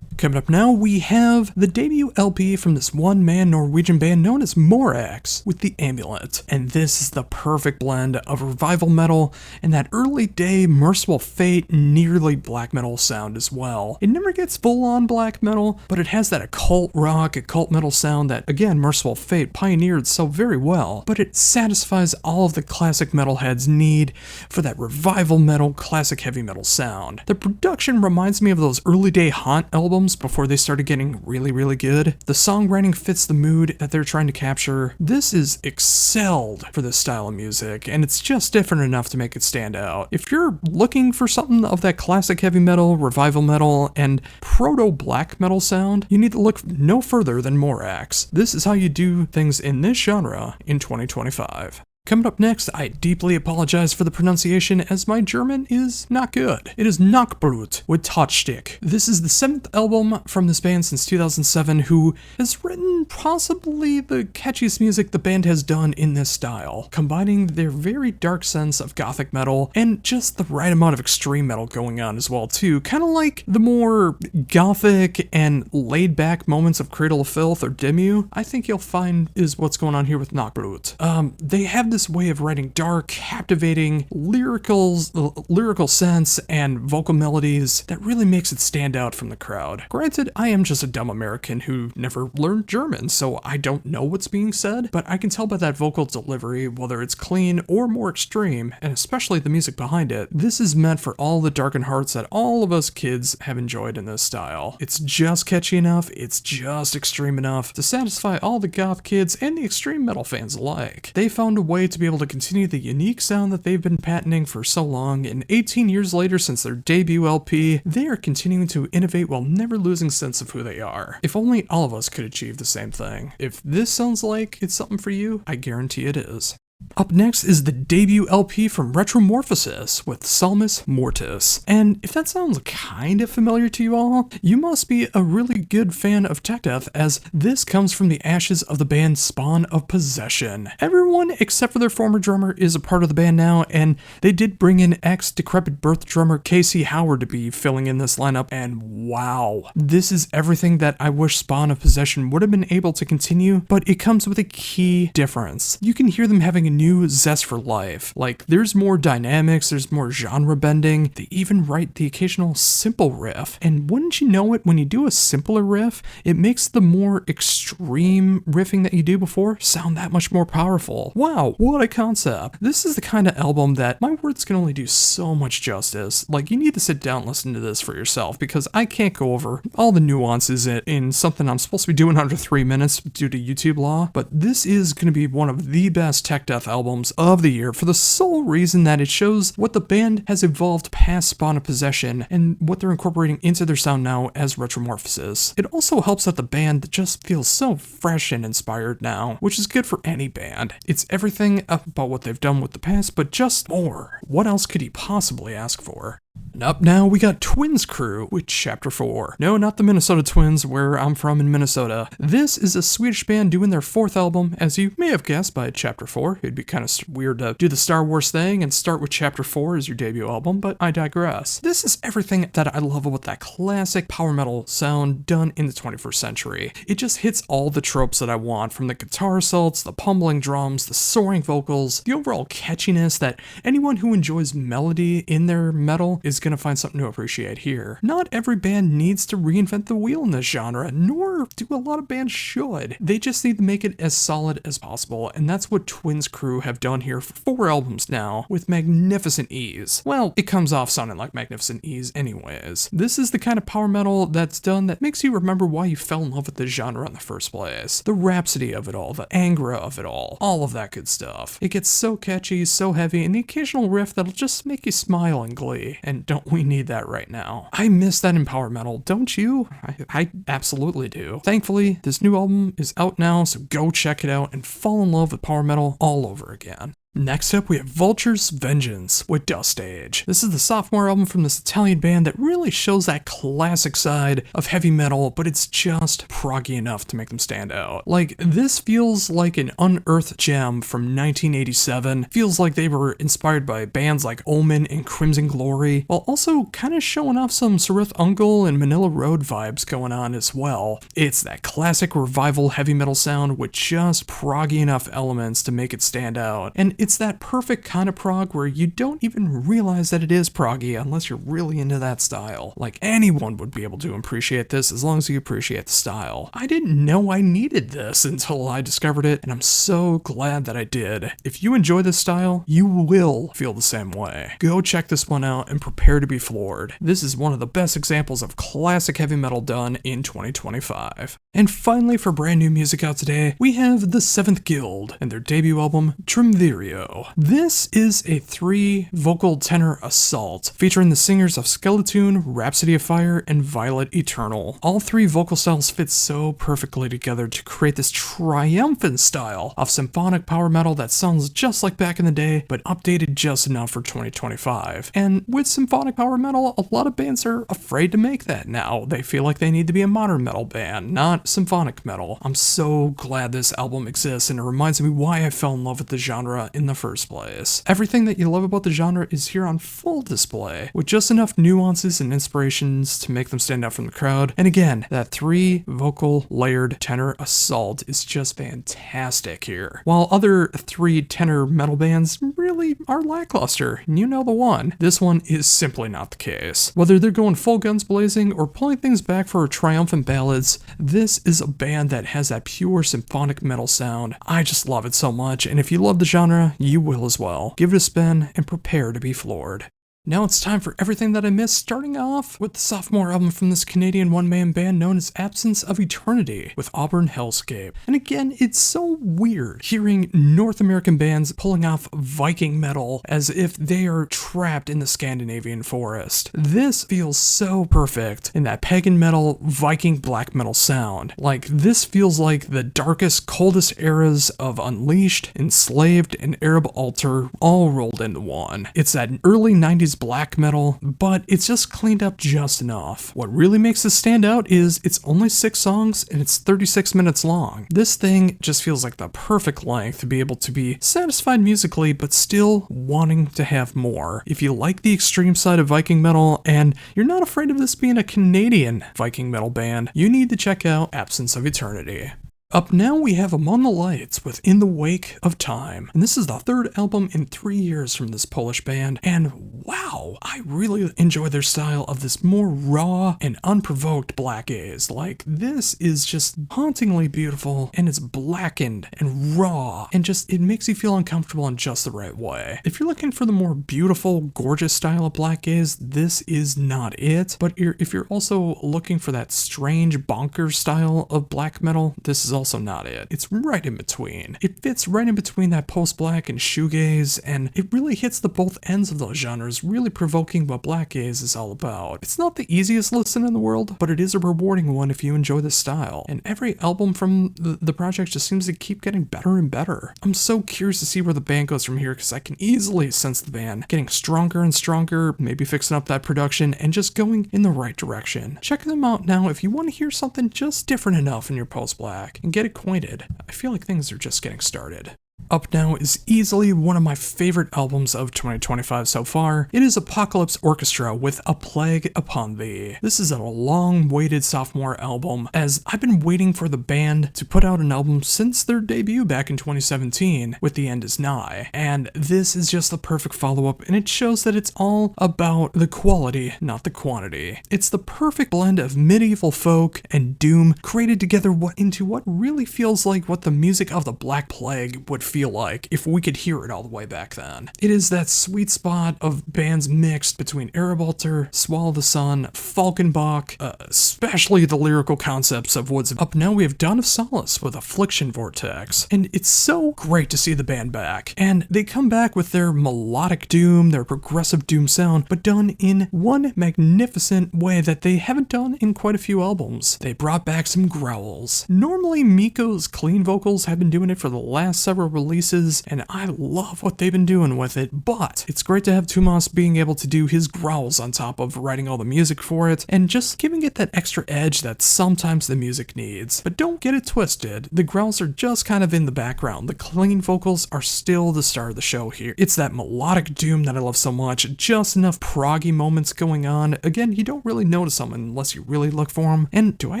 Coming up now, we have the debut LP from this one-man Norwegian band known as Morax with The Amulet. And this is the perfect blend of revival metal and that early day Merciful Fate nearly black metal sound as well. It never gets full-on black metal, but it has that occult rock, occult metal sound that, again, Merciful Fate pioneered so very well, but it satisfies all of the classic metalheads' need for that revival metal, classic heavy metal sound. The production reminds me of those early day Haunt albums albums before they started getting really, really good. The songwriting fits the mood that they're trying to capture. This is excelled for this style of music, and it's just different enough to make it stand out. If you're looking for something of that classic heavy metal, revival metal, and proto-black metal sound, you need to look no further than Morax. This is how you do things in this genre in 2025. Coming up next, I deeply apologize for the pronunciation as my German is not good. It is Nachtbrut with Totstick. This is the 7th album from this band since 2007 who has written possibly the catchiest music the band has done in this style, combining their very dark sense of gothic metal and just the right amount of extreme metal going on as well too, kind of like the more gothic and laid back moments of Cradle of Filth or Demu, I think you'll find is what's going on here with Nachtbrut. They have this way of writing dark, captivating, lyrical sense and vocal melodies that really makes it stand out from the crowd. Granted, I am just a dumb American who never learned German, so I don't know what's being said, but I can tell by that vocal delivery, whether it's clean or more extreme, and especially the music behind it, this is meant for all the darkened hearts that all of us kids have enjoyed in this style. It's just catchy enough, it's just extreme enough to satisfy all the goth kids and the extreme metal fans alike. They found a way to be able to continue the unique sound that they've been patenting for so long, and 18 years later since their debut LP, they are continuing to innovate while never losing sense of who they are. If only all of us could achieve the same thing. If this sounds like it's something for you, I guarantee it is. Up next is the debut LP from Retromorphosis with Salmus Mortis. And if that sounds kind of familiar to you all, you must be a really good fan of tech death, as this comes from the ashes of the band Spawn of Possession. Everyone except for their former drummer is a part of the band now, and they did bring in ex-Decrepit Birth drummer Casey Howard to be filling in this lineup, and wow, this is everything that I wish Spawn of Possession would have been able to continue, but it comes with a key difference. You can hear them having a new zest for life. Like, there's more dynamics, there's more genre bending, they even write the occasional simple riff, and wouldn't you know it, when you do a simpler riff, it makes the more extreme riffing that you do before sound that much more powerful. Wow, what a concept. This is the kind of album that my words can only do so much justice. Like, you need to sit down and listen to this for yourself, because I can't go over all the nuances in something I'm supposed to be doing under 3 minutes due to YouTube law, but this is going to be one of the best tech death albums of the year for the sole reason that it shows what the band has evolved past Spawn of Possession and what they're incorporating into their sound now as Retromorphosis. It also helps that the band just feels so fresh and inspired now, which is good for any band. It's everything about what they've done with the past, but just more. What else could you possibly ask for? And up now, we got Twins Crew with Chapter 4. No, not the Minnesota Twins, where I'm from in Minnesota. This is a Swedish band doing their 4th album, as you may have guessed by Chapter 4. It'd be kind of weird to do the Star Wars thing and start with Chapter 4 as your debut album, but I digress. This is everything that I love about that classic power metal sound done in the 21st century. It just hits all the tropes that I want, from the guitar assaults, the pummeling drums, the soaring vocals, the overall catchiness that anyone who enjoys melody in their metal is going to find something to appreciate here. Not every band needs to reinvent the wheel in this genre, nor do a lot of bands should. They just need to make it as solid as possible, and that's what Twins Crew have done here for 4 albums now, with magnificent ease. Well, it comes off sounding like magnificent ease anyways. This is the kind of power metal that's done that makes you remember why you fell in love with the genre in the first place. The rhapsody of it all, the angra of it all of that good stuff. It gets so catchy, so heavy, and the occasional riff that'll just make you smile in glee, and don't we need that right now? I miss that in power metal, don't you? I absolutely do. Thankfully, this new album is out now, so go check it out and fall in love with power metal all over again. Next up, we have Vulture's Vengeance with Dust Age. This is the sophomore album from this Italian band that really shows that classic side of heavy metal, but it's just proggy enough to make them stand out. Like, this feels like an unearthed gem from 1987. Feels like they were inspired by bands like Omen and Crimson Glory, while also kind of showing off some Sarith Uncle and Manila Road vibes going on as well. It's that classic revival heavy metal sound with just proggy enough elements to make it stand out, and It's that perfect kind of prog where you don't even realize that it is proggy unless you're really into that style. Like, anyone would be able to appreciate this as long as you appreciate the style. I didn't know I needed this until I discovered it, and I'm so glad that I did. If you enjoy this style, you will feel the same way. Go check this one out and prepare to be floored. This is one of the best examples of classic heavy metal done in 2025. And finally, for brand new music out today, we have the Seventh Guild and their debut album, Triumvirio. This is a 3-vocal tenor assault featuring the singers of Skeletoon, Rhapsody of Fire, and Violet Eternal. All 3 vocal styles fit so perfectly together to create this triumphant style of symphonic power metal that sounds just like back in the day, but updated just enough for 2025. And with symphonic power metal, a lot of bands are afraid to make that now. They feel like they need to be a modern metal band, not symphonic metal. I'm so glad this album exists, and it reminds me why I fell in love with the genre in the first place. Everything that you love about the genre is here on full display, with just enough nuances and inspirations to make them stand out from the crowd. And again, that 3-vocal layered tenor assault is just fantastic here. While other 3-tenor metal bands really are lackluster, and you know the one, this one is simply not the case. Whether they're going full guns blazing or pulling things back for triumphant ballads, this is a band that has that pure symphonic metal sound. I just love it so much, and if you love the genre, you will as well. Give it a spin and prepare to be floored. Now it's time for everything that I missed, starting off with the sophomore album from this Canadian one-man band known as Absence of Eternity with Auburn Hellscape. And again, it's so weird hearing North American bands pulling off Viking metal as if they are trapped in the Scandinavian forest. This feels so perfect in that pagan metal, Viking black metal sound. Like, this feels like the darkest, coldest eras of Unleashed, Enslaved, and Arab Altar all rolled into one. It's that early 90s black metal, but it's just cleaned up just enough. What really makes this stand out is it's only 6 songs and it's 36 minutes long. This thing just feels like the perfect length to be able to be satisfied musically, but still wanting to have more. If you like the extreme side of Viking metal and you're not afraid of this being a Canadian Viking metal band, you need to check out Absence of Eternity. Up now we have Among the Lights with In the Wake of Time, and this is the 3rd album in 3 years from this Polish band, and wow, I really enjoy their style of this more raw and unprovoked black gaze. Like, this is just hauntingly beautiful, and it's blackened and raw, and just, it makes you feel uncomfortable in just the right way. If you're looking for the more beautiful, gorgeous style of black gaze, this is not it, but if you're also looking for that strange, bonkers style of black metal, this is also not it. It's right in between. It fits right in between that post-black and shoegaze, and it really hits the both ends of those genres, really provoking what black gaze is all about. It's not the easiest listen in the world, but it is a rewarding one if you enjoy this style, and every album from the project just seems to keep getting better and better. I'm so curious to see where the band goes from here, because I can easily sense the band getting stronger and stronger, maybe fixing up that production, and just going in the right direction. Check them out now if you want to hear something just different enough in your post-black, and get acquainted. I feel like things are just getting started. Up now is easily one of my favorite albums of 2025 so far. It is Apocalypse Orchestra with A Plague Upon Thee. This is a long-awaited sophomore album, as I've been waiting for the band to put out an album since their debut back in 2017 with The End Is Nigh, and this is just the perfect follow-up, and it shows that it's all about the quality, not the quantity. It's the perfect blend of medieval folk and doom created together into what really feels like what the music of the Black Plague would feel like if we could hear it all the way back then. It is that sweet spot of bands mixed between Arab Altar, Swallow the Sun, Falkenbach, especially the lyrical concepts of Woods. Up now we have Dawn of Solace with Affliction Vortex, and it's so great to see the band back. And they come back with their melodic doom, their progressive doom sound, but done in one magnificent way that they haven't done in quite a few albums. They brought back some growls. Normally Miko's clean vocals have been doing it for the last several releases, and I love what they've been doing with it, but it's great to have Tumas being able to do his growls on top of writing all the music for it, and just giving it that extra edge that sometimes the music needs. But don't get it twisted, the growls are just kind of in the background. The clean vocals are still the star of the show here. It's that melodic doom that I love so much, just enough proggy moments going on. Again, you don't really notice them unless you really look for them, and do I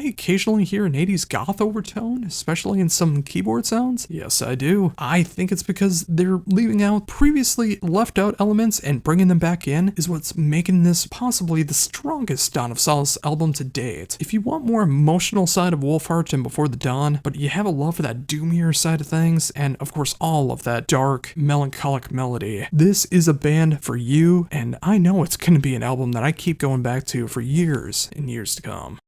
occasionally hear an 80s goth overtone, especially in some keyboard sounds? Yes, I do. I I think it's because they're leaving out previously left out elements and bringing them back in is what's making this possibly the strongest Dawn of Solace album to date. If you want more emotional side of Wolfheart and Before the Dawn, but you have a love for that doomier side of things, and of course all of that dark, melancholic melody, this is a band for you, and I know it's going to be an album that I keep going back to for years and years to come.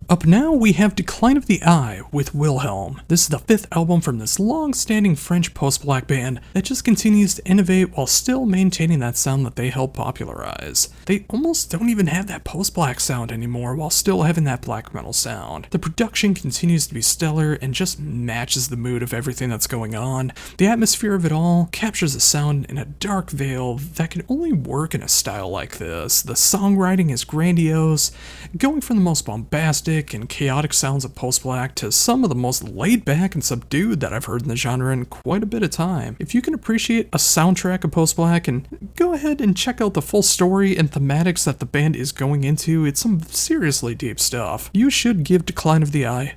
Up now, we have Decline of the Eye with Wilhelm. This is the 5th album from this long-standing French post-black band that just continues to innovate while still maintaining that sound that they helped popularize. They almost don't even have that post-black sound anymore while still having that black metal sound. The production continues to be stellar and just matches the mood of everything that's going on. The atmosphere of it all captures a sound in a dark veil that can only work in a style like this. The songwriting is grandiose, going from the most bombastic and chaotic sounds of post-black to some of the most laid-back and subdued that I've heard in the genre in quite a bit of time. If you can appreciate a soundtrack of post-black, and go ahead and check out the full story and thematics that the band is going into, it's some seriously deep stuff. You should give Decline of the Eye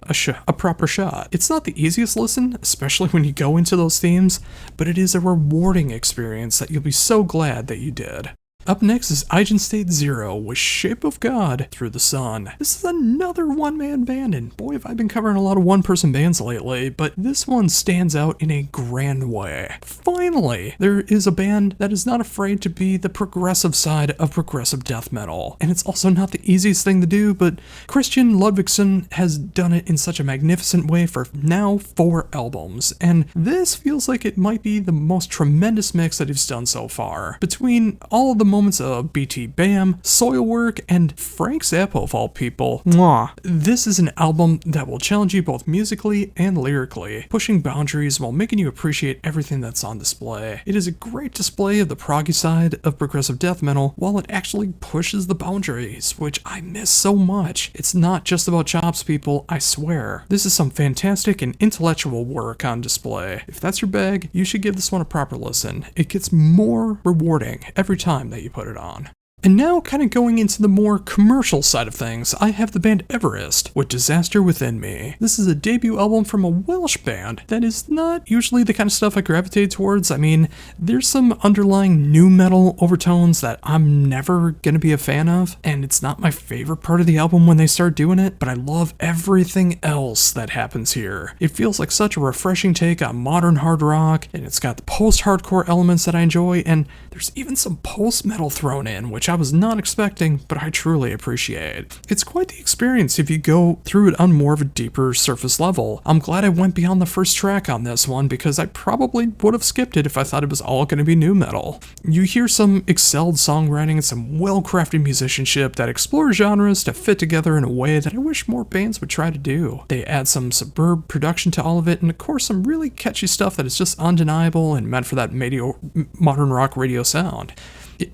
a proper shot. It's not the easiest listen, especially when you go into those themes, but it is a rewarding experience that you'll be so glad that you did. Up next is Eigenstate Zero with Shape of God Through the Sun. This is another one-man band, and boy have I been covering a lot of one-person bands lately, but this one stands out in a grand way. Finally, there is a band that is not afraid to be the progressive side of progressive death metal. And it's also not the easiest thing to do, but Christian Ludvigsen has done it in such a magnificent way for now 4 albums, and this feels like it might be the most tremendous mix that he's done so far. Between all of the moments of BT Bam, Soilwork, and Frank Zappa of all people. Mwah. This is an album that will challenge you both musically and lyrically, pushing boundaries while making you appreciate everything that's on display. It is a great display of the proggy side of progressive death metal while it actually pushes the boundaries, which I miss so much. It's not just about chops, people, I swear. This is some fantastic and intellectual work on display. If that's your bag, you should give this one a proper listen. It gets more rewarding every time that you put it on. And now, kind of going into the more commercial side of things, I have the band Everest with Disaster Within Me. This is a debut album from a Welsh band that is not usually the kind of stuff I gravitate towards. I mean, there's some underlying nu metal overtones that I'm never gonna be a fan of, and it's not my favorite part of the album when they start doing it, but I love everything else that happens here. It feels like such a refreshing take on modern hard rock, and it's got the post-hardcore elements that I enjoy, and there's even some post-metal thrown in, which I was not expecting, but I truly appreciate. It's quite the experience if you go through it on more of a deeper surface level. I'm glad I went beyond the first track on this one because I probably would have skipped it if I thought it was all going to be nu metal. You hear some excelled songwriting and some well-crafted musicianship that explore genres to fit together in a way that I wish more bands would try to do. They add some superb production to all of it, and of course some really catchy stuff that is just undeniable and meant for that modern rock radio sound.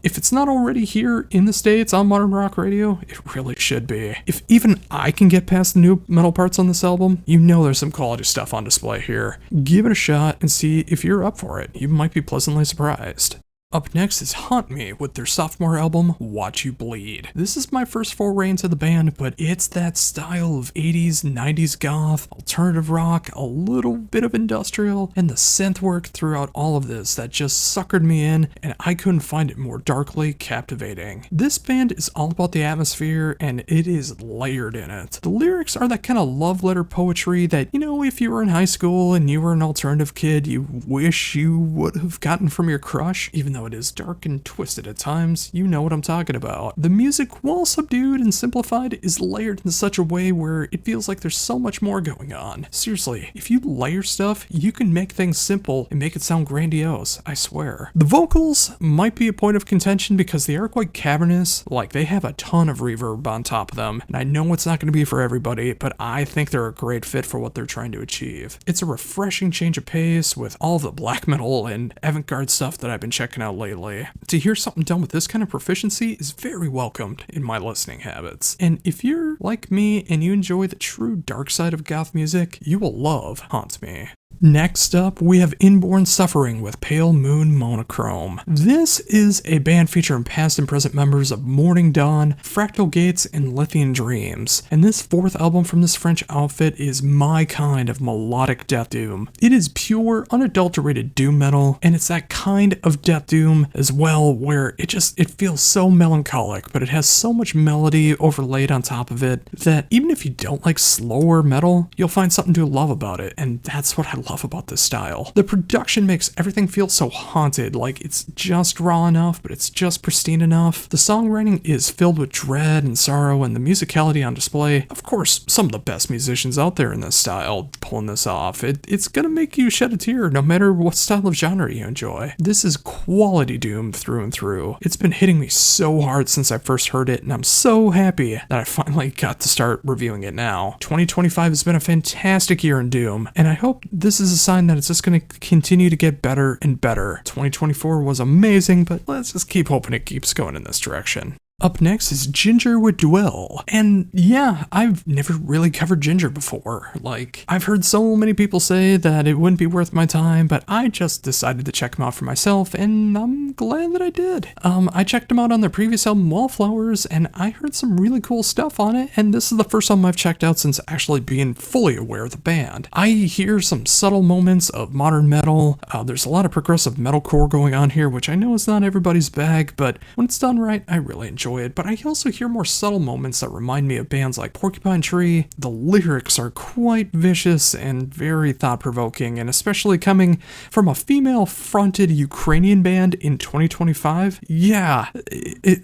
If it's not already here in the States on modern rock radio, it really should be. If even I can get past the nu metal parts on this album, you know there's some quality stuff on display here. Give it a shot and see if you're up for it. You might be pleasantly surprised. Up next is Haunt Me with their sophomore album, Watch You Bleed. This is my first foray into the band, but it's that style of 80s, 90s goth, alternative rock, a little bit of industrial, and the synth work throughout all of this that just suckered me in, and I couldn't find it more darkly captivating. This band is all about the atmosphere, and it is layered in it. The lyrics are that kind of love letter poetry that, you know, if you were in high school and you were an alternative kid, you wish you would have gotten from your crush, even though it is dark and twisted at times, you know what I'm talking about. The music, while subdued and simplified, is layered in such a way where it feels like there's so much more going on. Seriously, if you layer stuff, you can make things simple and make it sound grandiose, I swear. The vocals might be a point of contention because they are quite cavernous, like they have a ton of reverb on top of them, and I know it's not going to be for everybody, but I think they're a great fit for what they're trying to achieve. It's a refreshing change of pace with all of the black metal and avant-garde stuff that I've been checking out lately. To hear something done with this kind of proficiency is very welcomed in my listening habits. And if you're like me and you enjoy the true dark side of goth music, you will love Haunt Me. Next up, we have Inborn Suffering with Pale Moon Monochrome. This is a band featuring past and present members of Morning Dawn, Fractal Gates, and Lithian Dreams, and this fourth album from this French outfit is my kind of melodic death doom. It is pure, unadulterated doom metal, and it's that kind of death doom as well where it feels so melancholic, but it has so much melody overlaid on top of it that even if you don't like slower metal, you'll find something to love about it, and that's what I love about this style. The production makes everything feel so haunted, like it's just raw enough, but it's just pristine enough. The songwriting is filled with dread and sorrow, and the musicality on display. Of course, some of the best musicians out there in this style pulling this off. It's gonna make you shed a tear no matter what style of genre you enjoy. This is quality doom through and through. It's been hitting me so hard since I first heard it, and I'm so happy that I finally got to start reviewing it now. 2025 has been a fantastic year in doom, and I hope this is a sign that it's just going to continue to get better and better. 2024 was amazing, but let's just keep hoping it keeps going in this direction. Up next is Ginger with Dwell, and yeah, I've never really covered Ginger before. Like, I've heard so many people say that it wouldn't be worth my time, but I just decided to check them out for myself, and I'm glad that I did. I checked them out on their previous album, Wallflowers, and I heard some really cool stuff on it, and this is the first album I've checked out since actually being fully aware of the band. I hear some subtle moments of modern metal. There's a lot of progressive metalcore going on here, which I know is not everybody's bag, but when it's done right, I really enjoy it, but I also hear more subtle moments that remind me of bands like Porcupine Tree. The lyrics are quite vicious and very thought-provoking, and especially coming from a female-fronted Ukrainian band in 2025. Yeah,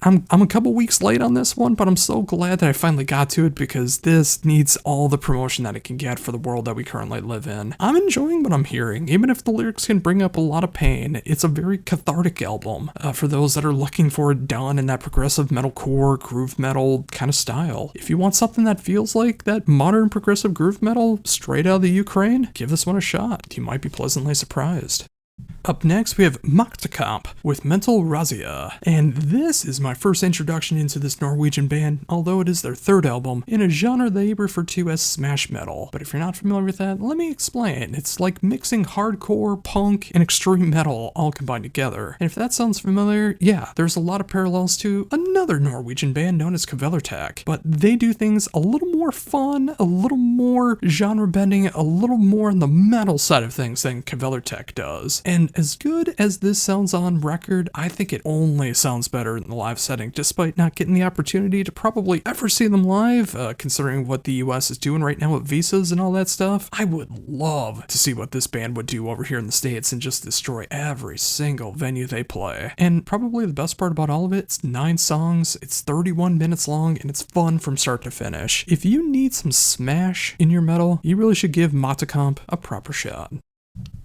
I'm a couple weeks late on this one, but I'm so glad that I finally got to it because this needs all the promotion that it can get for the world that we currently live in. I'm enjoying what I'm hearing, even if the lyrics can bring up a lot of pain. It's a very cathartic album for those that are looking for it done in that progressive metalcore, groove metal kind of style. If you want something that feels like that modern progressive groove metal straight out of the Ukraine, give this one a shot. You might be pleasantly surprised. Up next, we have Maktakamp with Mental Razia, and this is my first introduction into this Norwegian band, although it is their third album, in a genre they refer to as smash metal. But if you're not familiar with that, let me explain. It's like mixing hardcore, punk, and extreme metal all combined together. And if that sounds familiar, yeah, there's a lot of parallels to another Norwegian band known as Kvelertak, but they do things a little more fun, a little more genre bending, a little more on the metal side of things than Kvelertak does. And as good as this sounds on record, I think it only sounds better in the live setting, despite not getting the opportunity to probably ever see them live, considering what the US is doing right now with visas and all that stuff. I would love to see what this band would do over here in the States and just destroy every single venue they play. And probably the best part about all of it, it's 9 songs, it's 31 minutes long, and it's fun from start to finish. If you need some smash in your metal, you really should give Maktakamp a proper shot.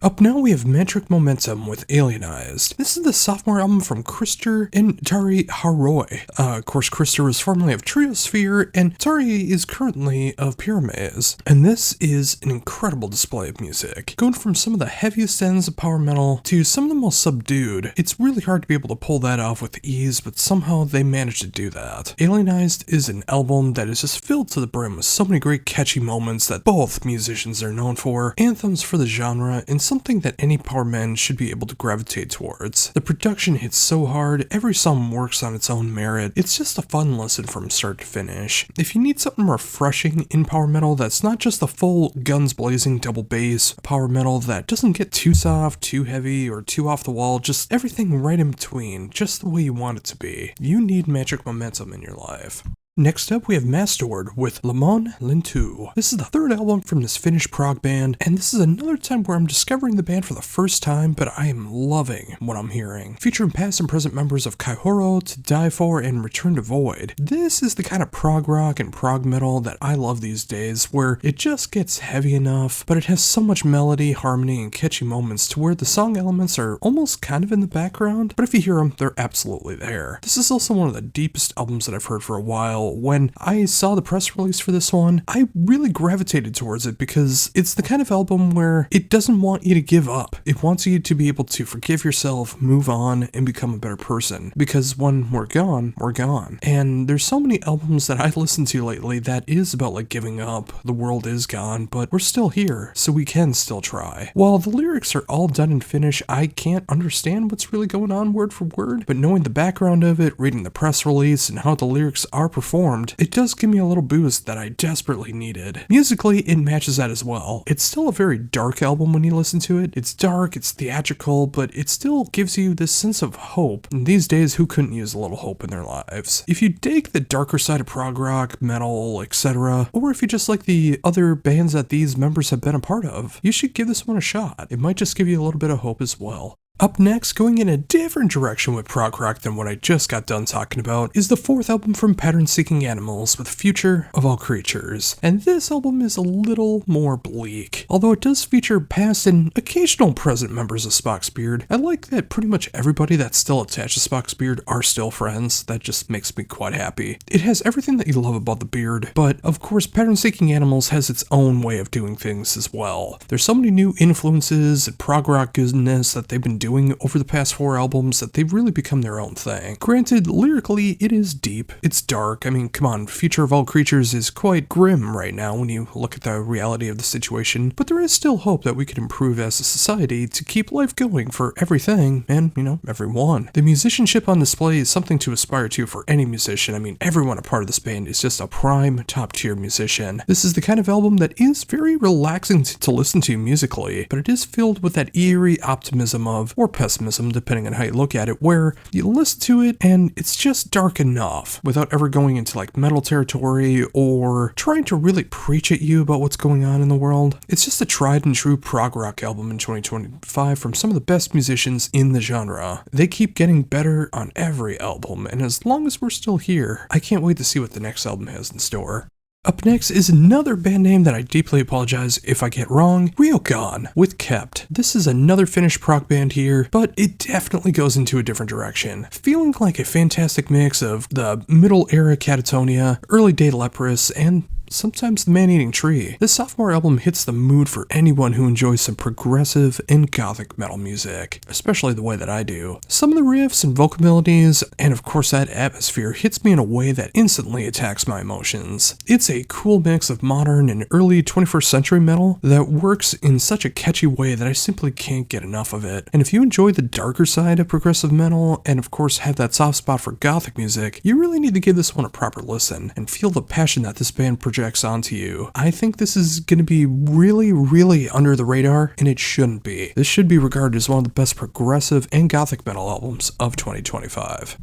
Up now we have Mantric Momentum with Alienized. This is the sophomore album from Krister and Tari Haroy. Of course, Krister was formerly of Triosphere, and Tari is currently of Pyramaze. And this is an incredible display of music. Going from some of the heaviest ends of power metal to some of the most subdued, it's really hard to be able to pull that off with ease, but somehow they managed to do that. Alienized is an album that is just filled to the brim with so many great catchy moments that both musicians are known for, anthems for the genre, and something that any power man should be able to gravitate towards. The production hits so hard, every song works on its own merit. It's just a fun listen from start to finish. If you need something refreshing in power metal that's not just the full guns blazing double bass power metal that doesn't get too soft, too heavy, or too off the wall, just everything right in between, just the way you want it to be, you need Mantric Momentum in your life. Next up, we have Mastord with Le Mon Lintu. This is the third album from this Finnish prog band, and this is another time where I'm discovering the band for the first time, but I am loving what I'm hearing. Featuring past and present members of Kaihoro, To Die For, and Return to Void. This is the kind of prog rock and prog metal that I love these days, where it just gets heavy enough, but it has so much melody, harmony, and catchy moments to where the song elements are almost kind of in the background, but if you hear them, they're absolutely there. This is also one of the deepest albums that I've heard for a while, metal. When I saw the press release for this one, I really gravitated towards it because it's the kind of album where it doesn't want you to give up. It wants you to be able to forgive yourself, move on, and become a better person. Because when we're gone, we're gone. And there's so many albums that I listened to lately that is about like giving up. The world is gone, but we're still here, so we can still try. While the lyrics are all done and finished, I can't understand what's really going on word for word, but knowing the background of it, reading the press release, and how the lyrics are performed, it does give me a little boost that I desperately needed. Musically, it matches that as well. It's still a very dark album when you listen to it. It's dark, it's theatrical, but it still gives you this sense of hope. And these days, who couldn't use a little hope in their lives? If you dig the darker side of prog rock, metal, etc., or if you just like the other bands that these members have been a part of, you should give this one a shot. It might just give you a little bit of hope as well. Up next, going in a different direction with prog rock than what I just got done talking about, is the fourth album from Pattern Seeking Animals with Future of All Creatures. And this album is a little more bleak. Although it does feature past and occasional present members of Spock's Beard, I like that pretty much everybody that's still attached to Spock's Beard are still friends. That just makes me quite happy. It has everything that you love about the Beard, but of course Pattern Seeking Animals has its own way of doing things as well. There's so many new influences and prog rock goodness that they've been doing over the past 4 albums that they've really become their own thing. Granted, lyrically, it is deep, it's dark. I mean, come on, Future of All Creatures is quite grim right now when you look at the reality of the situation, but there is still hope that we can improve as a society to keep life going for everything and, everyone. The musicianship on display is something to aspire to for any musician. I mean, everyone a part of this band is just a prime, top-tier musician. This is the kind of album that is very relaxing to listen to musically, but it is filled with that eerie optimism of, or pessimism depending on how you look at it, where you listen to it and it's just dark enough without ever going into like metal territory or trying to really preach at you about what's going on in the world. It's just a tried and true prog rock album in 2025 from some of the best musicians in the genre. They keep getting better on every album, and as long as we're still here, I can't wait to see what the next album has in store. Up next is another band name that I deeply apologize if I get wrong, Ryokan with Kept. This is another Finnish prog band here, but it definitely goes into a different direction. Feeling like a fantastic mix of the middle era Catatonia, early day Leprous, and sometimes the Man-Eating Tree. This sophomore album hits the mood for anyone who enjoys some progressive and gothic metal music, especially the way that I do. Some of the riffs and vocal melodies, and of course that atmosphere, hits me in a way that instantly attacks my emotions. It's a cool mix of modern and early 21st century metal that works in such a catchy way that I simply can't get enough of it. And if you enjoy the darker side of progressive metal, and of course have that soft spot for gothic music, you really need to give this one a proper listen and feel the passion that this band projects onto you. I think this is going to be really, really under the radar, and it shouldn't be. This should be regarded as one of the best progressive and gothic metal albums of 2025.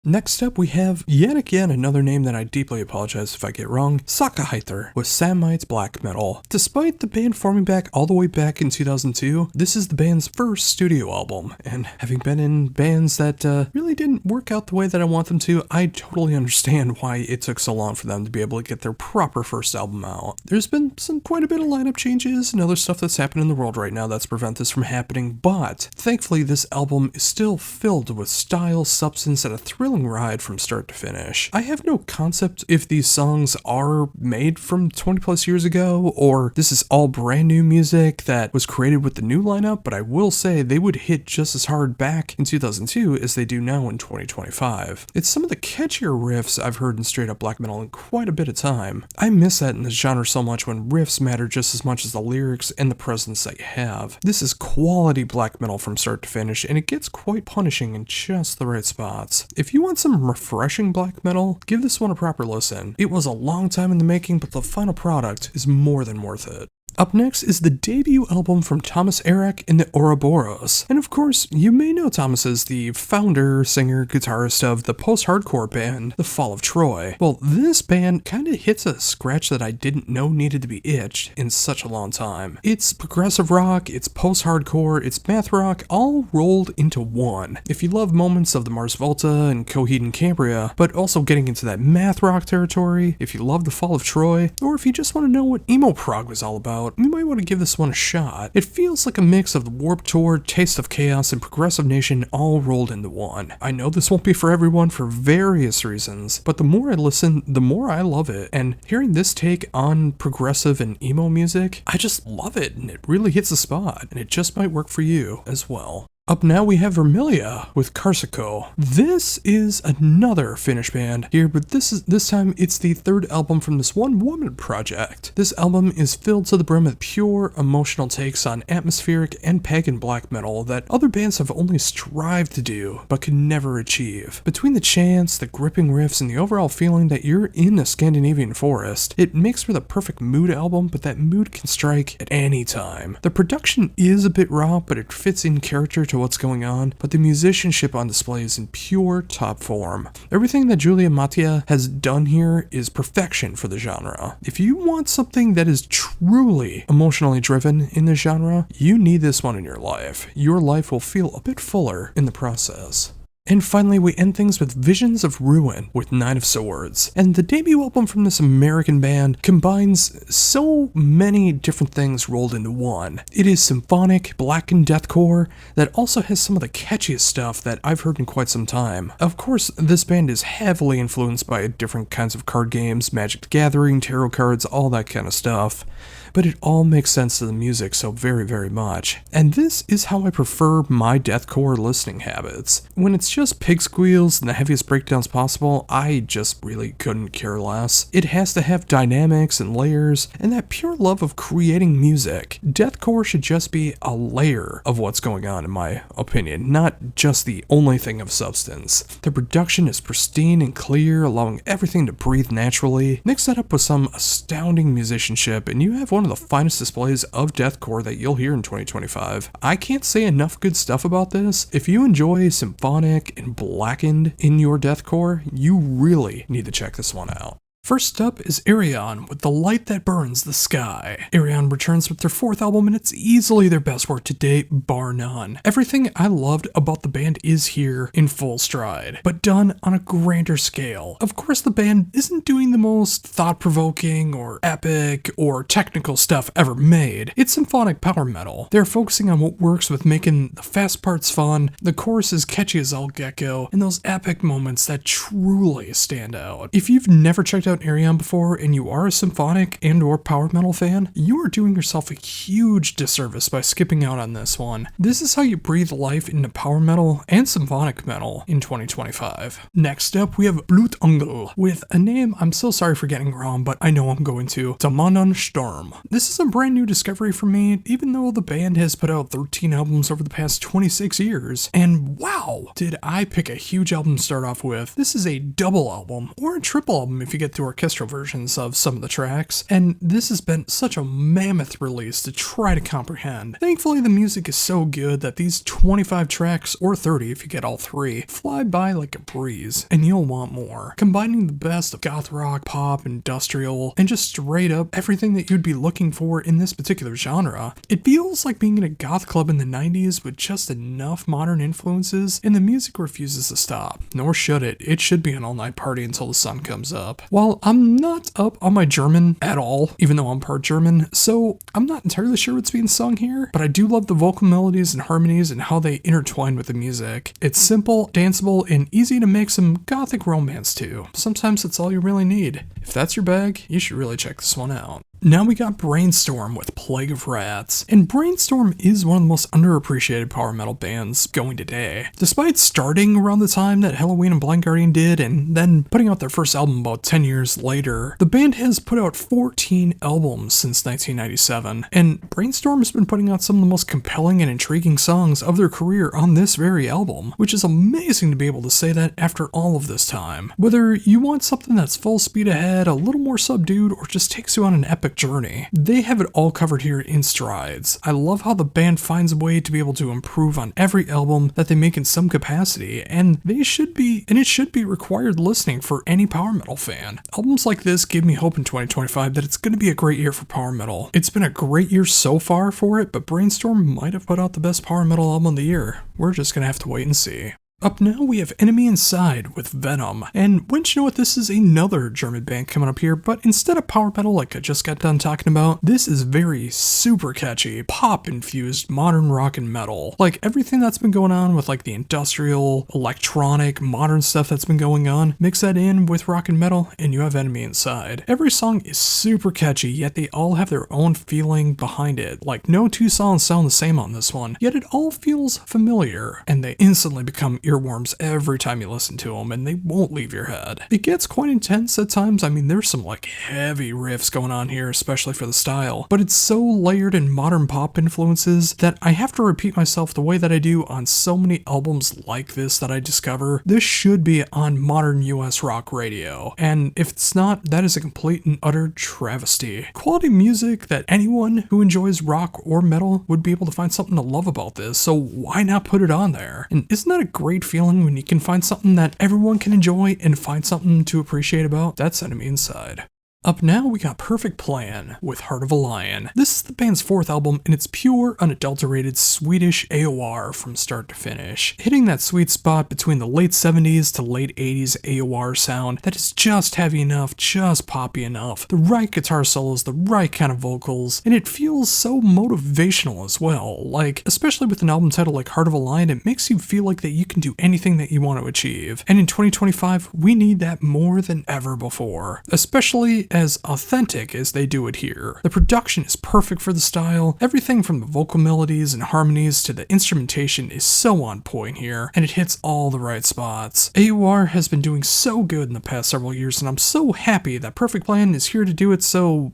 Next up, we have yet again another name that I deeply apologize if I get wrong, Sakahither with Samite's black metal. Despite the band forming back all the way back in 2002, this is the band's first studio album, and having been in bands that really didn't work out the way that I want them to, I totally understand why it took so long for them to be able to get their proper first album out. There's been quite a bit of lineup changes and other stuff that's happened in the world right now that's prevented this from happening, but thankfully this album is still filled with style, substance, and a thrilling ride from start to finish. I have no concept if these songs are made from 20 plus years ago, or this is all brand new music that was created with the new lineup, but I will say they would hit just as hard back in 2002 as they do now in 2025. It's some of the catchier riffs I've heard in straight up black metal in quite a bit of time. I miss that in the genre so much when riffs matter just as much as the lyrics and the presence that you have. This is quality black metal from start to finish, and it gets quite punishing in just the right spots. If you want some refreshing black metal, give this one a proper listen. It was a long time in the making, but the final product is more than worth it. Up next is the debut album from Thomas Arek and the Ouroboros. And of course, you may know Thomas as the founder, singer, guitarist of the post-hardcore band, The Fall of Troy. Well, this band kind of hits a scratch that I didn't know needed to be itched in such a long time. It's progressive rock, it's post-hardcore, it's math rock, all rolled into one. If you love moments of the Mars Volta and Coheed and Cambria, but also getting into that math rock territory, if you love The Fall of Troy, or if you just want to know what emo prog was all about, out, you might want to give this one a shot. It feels like a mix of the Warped Tour, Taste of Chaos, and Progressive Nation all rolled into one. I know this won't be for everyone for various reasons, but the more I listen, the more I love it, and hearing this take on progressive and emo music, I just love it, and it really hits the spot, and it just might work for you as well. Up now we have Vermilia with Karsikko. This is another Finnish band here, but this time it's the third album from this one-woman project. This album is filled to the brim with pure emotional takes on atmospheric and pagan black metal that other bands have only strived to do, but could never achieve. Between the chants, the gripping riffs, and the overall feeling that you're in a Scandinavian forest, it makes for the perfect mood album, but that mood can strike at any time. The production is a bit raw, but it fits in character to what's going on, but the musicianship on display is in pure top form. Everything that Julia Mattia has done here is perfection for the genre. If you want something that is truly emotionally driven in the genre, you need this one in your life. Your life will feel a bit fuller in the process. And finally, we end things with Visions of Ruin with Nine of Swords. And the debut album from this American band combines so many different things rolled into one. It is symphonic, black and deathcore that also has some of the catchiest stuff that I've heard in quite some time. Of course, this band is heavily influenced by different kinds of card games, Magic the Gathering, tarot cards, all that kind of stuff. But it all makes sense to the music so very, very much. And this is how I prefer my deathcore listening habits. When it's just pig squeals and the heaviest breakdowns possible, I just really couldn't care less. It has to have dynamics and layers, and that pure love of creating music. Deathcore should just be a layer of what's going on in my opinion, not just the only thing of substance. The production is pristine and clear, allowing everything to breathe naturally. Mix that up with some astounding musicianship, and you have one of the finest displays of deathcore that you'll hear in 2025. I can't say enough good stuff about this. If you enjoy symphonic and blackened in your deathcore, you really need to check this one out. First up is Ayreon with The Light That Burns the Sky. Ayreon returns with their fourth album, and it's easily their best work to date, bar none. Everything I loved about the band is here in full stride, but done on a grander scale. Of course, the band isn't doing the most thought-provoking or epic or technical stuff ever made. It's symphonic power metal. They're focusing on what works with making the fast parts fun, the chorus is catchy as all get-go, and those epic moments that truly stand out. If you've never checked out Ayreon before and you are a symphonic and or power metal fan, you are doing yourself a huge disservice by skipping out on this one. This is how you breathe life into power metal and symphonic metal in 2025. Next up, we have Blutengel with a name I'm so sorry for getting wrong, but I know I'm going to. Damanon Storm. This is a brand new discovery for me, even though the band has put out 13 albums over the past 26 years. And wow, did I pick a huge album to start off with. This is a double album, or a triple album if you get to orchestral versions of some of the tracks, and this has been such a mammoth release to try to comprehend. Thankfully, the music is so good that these 25 tracks, or 30 if you get all three, fly by like a breeze, and you'll want more. Combining the best of goth rock, pop, industrial, and just straight up everything that you'd be looking for in this particular genre, it feels like being in a goth club in the 90s with just enough modern influences, and the music refuses to stop. Nor should it. It should be an all-night party until the sun comes up. While I'm not up on my German at all, even though I'm part German, so I'm not entirely sure what's being sung here, but I do love the vocal melodies and harmonies and how they intertwine with the music. It's simple, danceable, and easy to make some gothic romance to. Sometimes that's all you really need. If that's your bag, you should really check this one out. Now we got Brainstorm with Plague of Rats, and Brainstorm is one of the most underappreciated power metal bands going today. Despite starting around the time that Halloween and Blind Guardian did, and then putting out their first album about 10 years later, the band has put out 14 albums since 1997, and Brainstorm has been putting out some of the most compelling and intriguing songs of their career on this very album, which is amazing to be able to say that after all of this time. Whether you want something that's full speed ahead, a little more subdued, or just takes you on an epic journey, they have it all covered here in strides. I love how the band finds a way to be able to improve on every album that they make in some capacity, and it should be required listening for any power metal fan. Albums like this give me hope in 2025 that it's going to be a great year for power metal. It's been a great year so far for it, but Brainstorm might have put out the best power metal album of the year. We're just going to have to wait and see. Up now we have Enemy Inside with Venom, and wouldn't you know what, this is another German band coming up here, but instead of power metal like I just got done talking about, this is very super catchy, pop-infused modern rock and metal. Like everything that's been going on with like the industrial, electronic, modern stuff that's been going on, mix that in with rock and metal and you have Enemy Inside. Every song is super catchy, yet they all have their own feeling behind it. Like no two songs sound the same on this one, yet it all feels familiar, and they instantly become earworms every time you listen to them, and they won't leave your head. It gets quite intense at times. I mean, there's some like heavy riffs going on here, especially for the style, but it's so layered in modern pop influences that I have to repeat myself the way that I do on so many albums like this that I discover. This should be on modern US rock radio, and if it's not, that is a complete and utter travesty. Quality music that anyone who enjoys rock or metal would be able to find something to love about this, so why not put it on there? And isn't that a great feeling when you can find something that everyone can enjoy and find something to appreciate about? That's Enemy Inside. Up now, we got Perfect Plan with Heart of a Lion. This is the band's fourth album, and it's pure, unadulterated Swedish AOR from start to finish, hitting that sweet spot between the late 70s to late 80s AOR sound that is just heavy enough, just poppy enough, the right guitar solos, the right kind of vocals, and it feels so motivational as well. Like, especially with an album title like Heart of a Lion, it makes you feel like that you can do anything that you want to achieve. And in 2025, we need that more than ever before, especially as authentic as they do it here. The production is perfect for the style. Everything from the vocal melodies and harmonies to the instrumentation is so on point here, and it hits all the right spots. AOR has been doing so good in the past several years, and I'm so happy that Perfect Plan is here to do it so,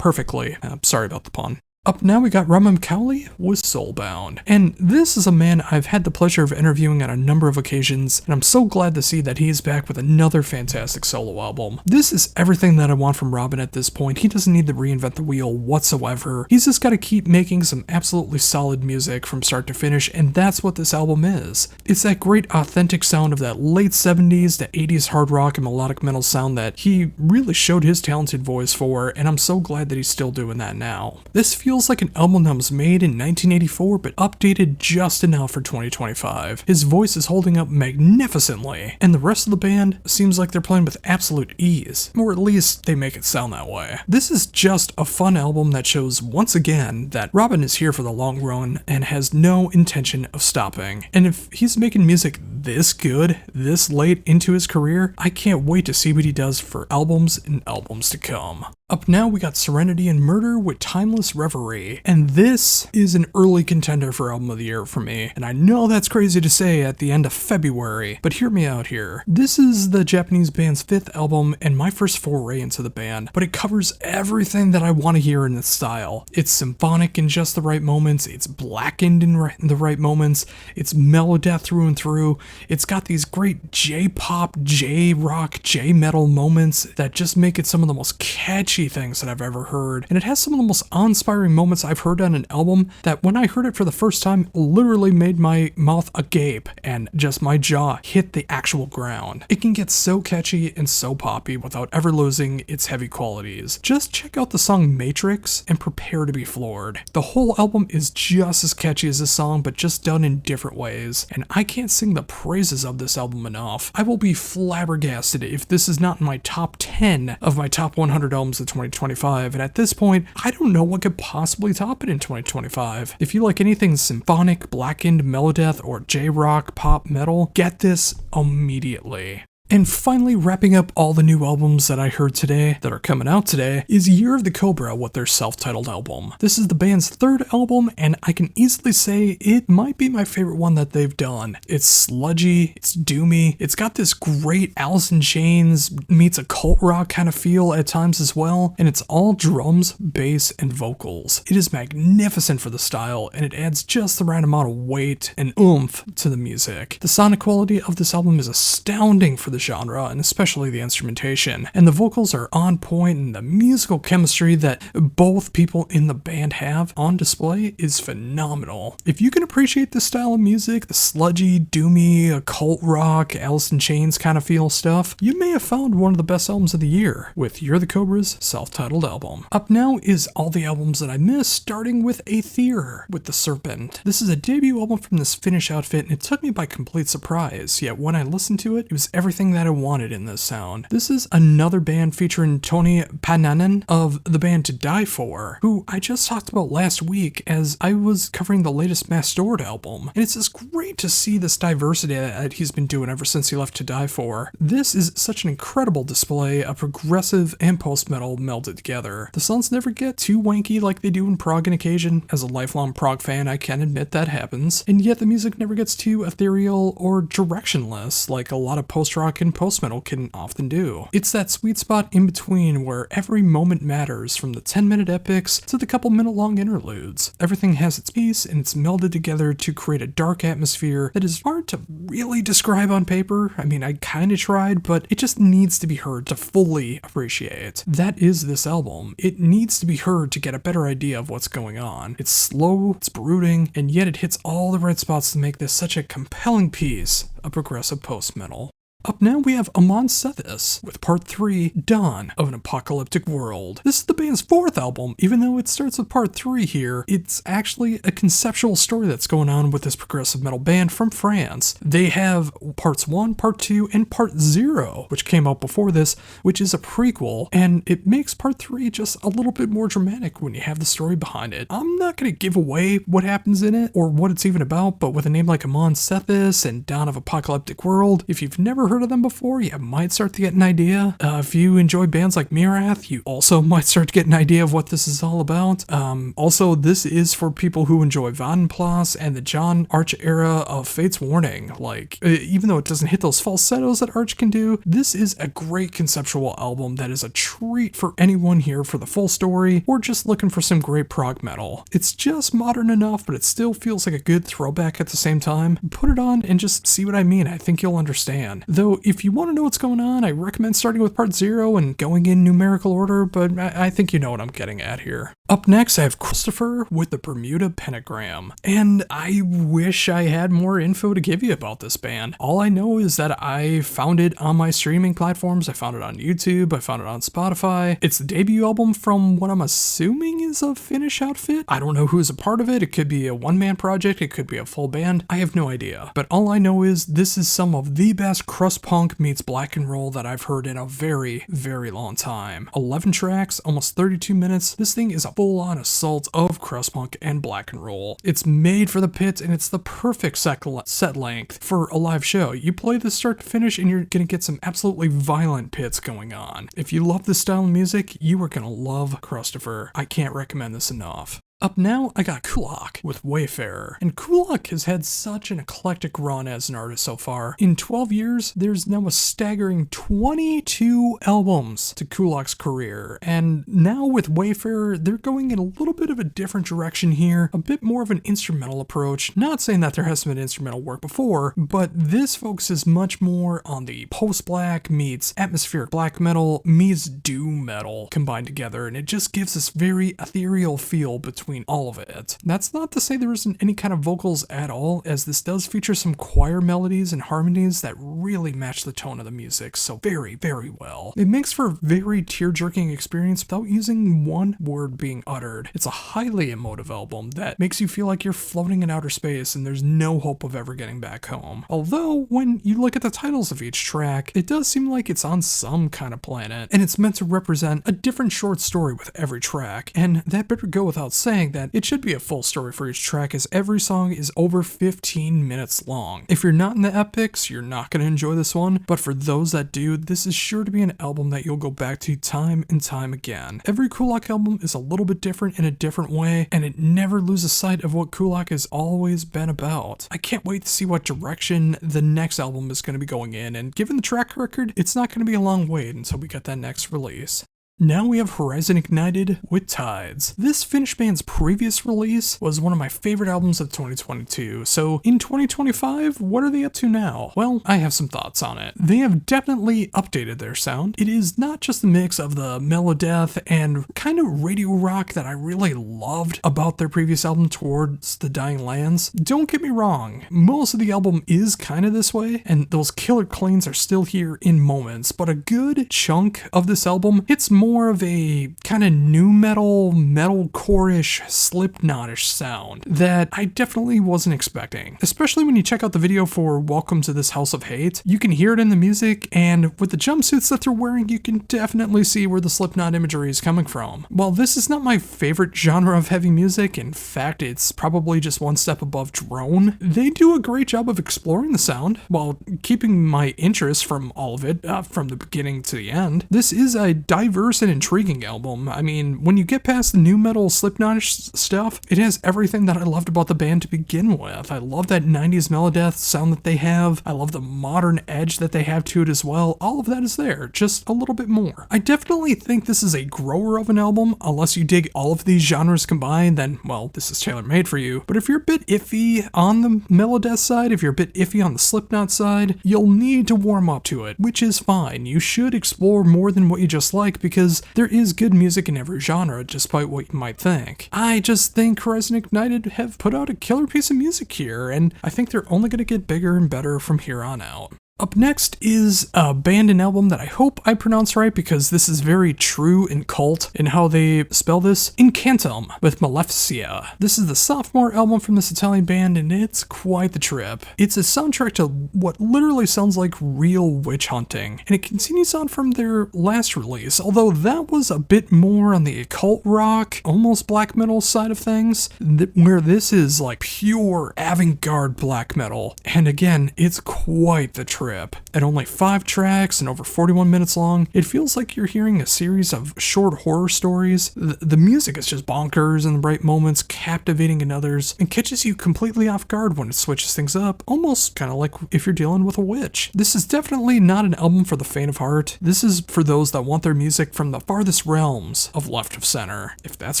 perfectly. Sorry about the pun. Up now we got Rama Cowley with Soulbound, and this is a man I've had the pleasure of interviewing on a number of occasions, and I'm so glad to see that he is back with another fantastic solo album. This is everything that I want from Robin at this point. He doesn't need to reinvent the wheel whatsoever. He's just got to keep making some absolutely solid music from start to finish, and that's what this album is. It's that great authentic sound of that late 70s to 80s hard rock and melodic metal sound that he really showed his talented voice for, and I'm so glad that he's still doing that now. This feels like an album that was made in 1984 but updated just enough for 2025. His voice is holding up magnificently, and the rest of the band seems like they're playing with absolute ease, or at least they make it sound that way. This is just a fun album that shows once again that Robin is here for the long run and has no intention of stopping. And if he's making music this good, this late into his career, I can't wait to see what he does for albums and albums to come. Up now we got Serenity and Murder with Timeless Reverie, and this is an early contender for Album of the Year for me, and I know that's crazy to say at the end of February, but hear me out here. This is the Japanese band's fifth album and my first foray into the band, but it covers everything that I want to hear in this style. It's symphonic in just the right moments, it's blackened in the right moments, it's melodeath through and through, it's got these great J-pop, J-rock, J-metal moments that just make it some of the most catchy things that I've ever heard, and it has some of the most awe-inspiring moments I've heard on an album that when I heard it for the first time literally made my mouth agape and just my jaw hit the actual ground. It can get so catchy and so poppy without ever losing its heavy qualities. Just check out the song Matrix and prepare to be floored. The whole album is just as catchy as this song, but just done in different ways, and I can't sing the praises of this album enough. I will be flabbergasted if this is not in my top 10 of my top 100 albums of 2025, and at this point, I don't know what could possibly top it in 2025. If you like anything symphonic, blackened, melodeath, or J-rock, pop, metal, get this immediately. And finally, wrapping up all the new albums that I heard today, that are coming out today, is Year of the Cobra with their self-titled album. This is the band's third album, and I can easily say it might be my favorite one that they've done. It's sludgy, it's doomy, it's got this great Alice in Chains meets occult rock kind of feel at times as well, and it's all drums, bass, and vocals. It is magnificent for the style, and it adds just the right amount of weight and oomph to the music. The sonic quality of this album is astounding for the the genre, and especially the instrumentation. And the vocals are on point, and the musical chemistry that both people in the band have on display is phenomenal. If you can appreciate this style of music, the sludgy, doomy, occult rock, Alice in Chains kind of feel stuff, you may have found one of the best albums of the year with You're the Cobra's self-titled album. Up now is all the albums that I missed, starting with Aether with The Serpent. This is a debut album from this Finnish outfit, and it took me by complete surprise, yet when I listened to it, it was everything that I wanted in this sound. This is another band featuring Toni Pananen of the band To Die For, who I just talked about last week as I was covering the latest Mastord album, and it's just great to see this diversity that he's been doing ever since he left To Die For. This is such an incredible display of progressive and post-metal melded together. The songs never get too wanky like they do in prog on occasion. As a lifelong prog fan, I can admit that happens, and yet the music never gets too ethereal or directionless like a lot of post-rock and post-metal can often do. It's that sweet spot in between where every moment matters, from the 10-minute epics to the couple-minute-long interludes. Everything has its piece, and it's melded together to create a dark atmosphere that is hard to really describe on paper. I mean, I kinda tried, but it just needs to be heard to fully appreciate. That is this album. It needs to be heard to get a better idea of what's going on. It's slow, it's brooding, and yet it hits all the right spots to make this such a compelling piece of progressive post-metal. Up now we have Amon Sethis with Part 3, Dawn of an Apocalyptic World. This is the band's fourth album. Even though it starts with Part 3 here, it's actually a conceptual story that's going on with this progressive metal band from France. They have Parts 1, Part 2, and Part 0, which came out before this, which is a prequel, and it makes Part 3 just a little bit more dramatic when you have the story behind it. I'm not going to give away what happens in it or what it's even about, but with a name like Amon Sethis and Dawn of Apocalyptic World, if you've never heard of them before, you might start to get an idea. If you enjoy bands like Mirath, you also might start to get an idea of what this is all about. Also, this is for people who enjoy Vadenplas and the John Arch era of Fate's Warning. Like, even though it doesn't hit those falsettos that Arch can do, this is a great conceptual album that is a treat for anyone here for the full story or just looking for some great prog metal. It's just modern enough, but it still feels like a good throwback at the same time. Put it on and just see what I mean. I think you'll understand. Though, if you want to know what's going on, I recommend starting with Part 0 and going in numerical order, but I think you know what I'm getting at here. Up next, I have Christopher with the Bermuda Pentagram, and I wish I had more info to give you about this band. All I know is that I found it on my streaming platforms. I found it on YouTube, I found it on Spotify. It's the debut album from what I'm assuming is a Finnish outfit. I don't know who's a part of it. It could be a one-man project, it could be a full band. I have no idea, but all I know is this is some of the best crust punk meets black and roll that I've heard in a very, very long time. 11 tracks, almost 32 minutes. This thing is a full-on assault of crust punk and black and roll. It's made for the pit, and it's the perfect set length for a live show. You play this start to finish, and you're gonna get some absolutely violent pits going on. If you love this style of music, you are gonna love Christopher. I can't recommend this enough. Up now, I got Kulak with Wayfarer, and Kulak has had such an eclectic run as an artist so far. In 12 years, there's now a staggering 22 albums to Kulak's career, and now with Wayfarer, they're going in a little bit of a different direction here, a bit more of an instrumental approach. Not saying that there hasn't been instrumental work before, but this focuses much more on the post-black meets atmospheric black metal meets doom metal combined together, and it just gives this very ethereal feel between all of it. That's not to say there isn't any kind of vocals at all, as this does feature some choir melodies and harmonies that really match the tone of the music so very, very well. It makes for a very tear-jerking experience without using one word being uttered. It's a highly emotive album that makes you feel like you're floating in outer space and there's no hope of ever getting back home. Although, when you look at the titles of each track, it does seem like it's on some kind of planet, and it's meant to represent a different short story with every track, and that better go without saying that it should be a full story for each track, as every song is over 15 minutes long. If you're not in the epics, you're not going to enjoy this one, but for those that do, this is sure to be an album that you'll go back to time and time again. Every Kulak album is a little bit different in a different way, and it never loses sight of what Kulak has always been about. I can't wait to see what direction the next album is going to be going in, and given the track record, it's not going to be a long wait until we get that next release. Now we have Horizon Ignited with Tides. This Finnish band's previous release was one of my favorite albums of 2022, so in 2025, what are they up to now? Well, I have some thoughts on it. They have definitely updated their sound. It is not just a mix of the melodeath and kind of radio rock that I really loved about their previous album, Towards the Dying Lands. Don't get me wrong, most of the album is kind of this way, and those killer cleans are still here in moments, but a good chunk of this album, it's more of a kind of new metalcore-ish, Slipknot-ish sound that I definitely wasn't expecting. Especially when you check out the video for Welcome to This House of Hate, you can hear it in the music, and with the jumpsuits that they're wearing, you can definitely see where the Slipknot imagery is coming from. While this is not my favorite genre of heavy music, in fact, it's probably just one step above drone, they do a great job of exploring the sound while keeping my interest from all of it, from the beginning to the end. This is a diverse and intriguing album. I mean, when you get past the new metal Slipknot-ish stuff, it has everything that I loved about the band to begin with. I love that 90s melodeath sound that they have. I love the modern edge that they have to it as well. All of that is there, just a little bit more. I definitely think this is a grower of an album. Unless you dig all of these genres combined, then, well, this is tailor-made for you. But if you're a bit iffy on the melodeath side, if you're a bit iffy on the Slipknot side, you'll need to warm up to it, which is fine. You should explore more than what you just like, because there is good music in every genre, despite what you might think. I just think Horizon Ignited have put out a killer piece of music here, and I think they're only going to get bigger and better from here on out. Up next is a band and album that I hope I pronounce right, because this is very true and cult in how they spell this. Incantum with Maleficia. This is the sophomore album from this Italian band, and it's quite the trip. It's a soundtrack to what literally sounds like real witch hunting, and it continues on from their last release, although that was a bit more on the occult rock, almost black metal side of things, where this is like pure avant-garde black metal. And again, it's quite the trip. At only 5 tracks and over 41 minutes long, it feels like you're hearing a series of short horror stories. The music is just bonkers in the right moments, captivating in others, and catches you completely off guard when it switches things up, almost kind of like if you're dealing with a witch. This is definitely not an album for the faint of heart. This is for those that want their music from the farthest realms of left of center. If that's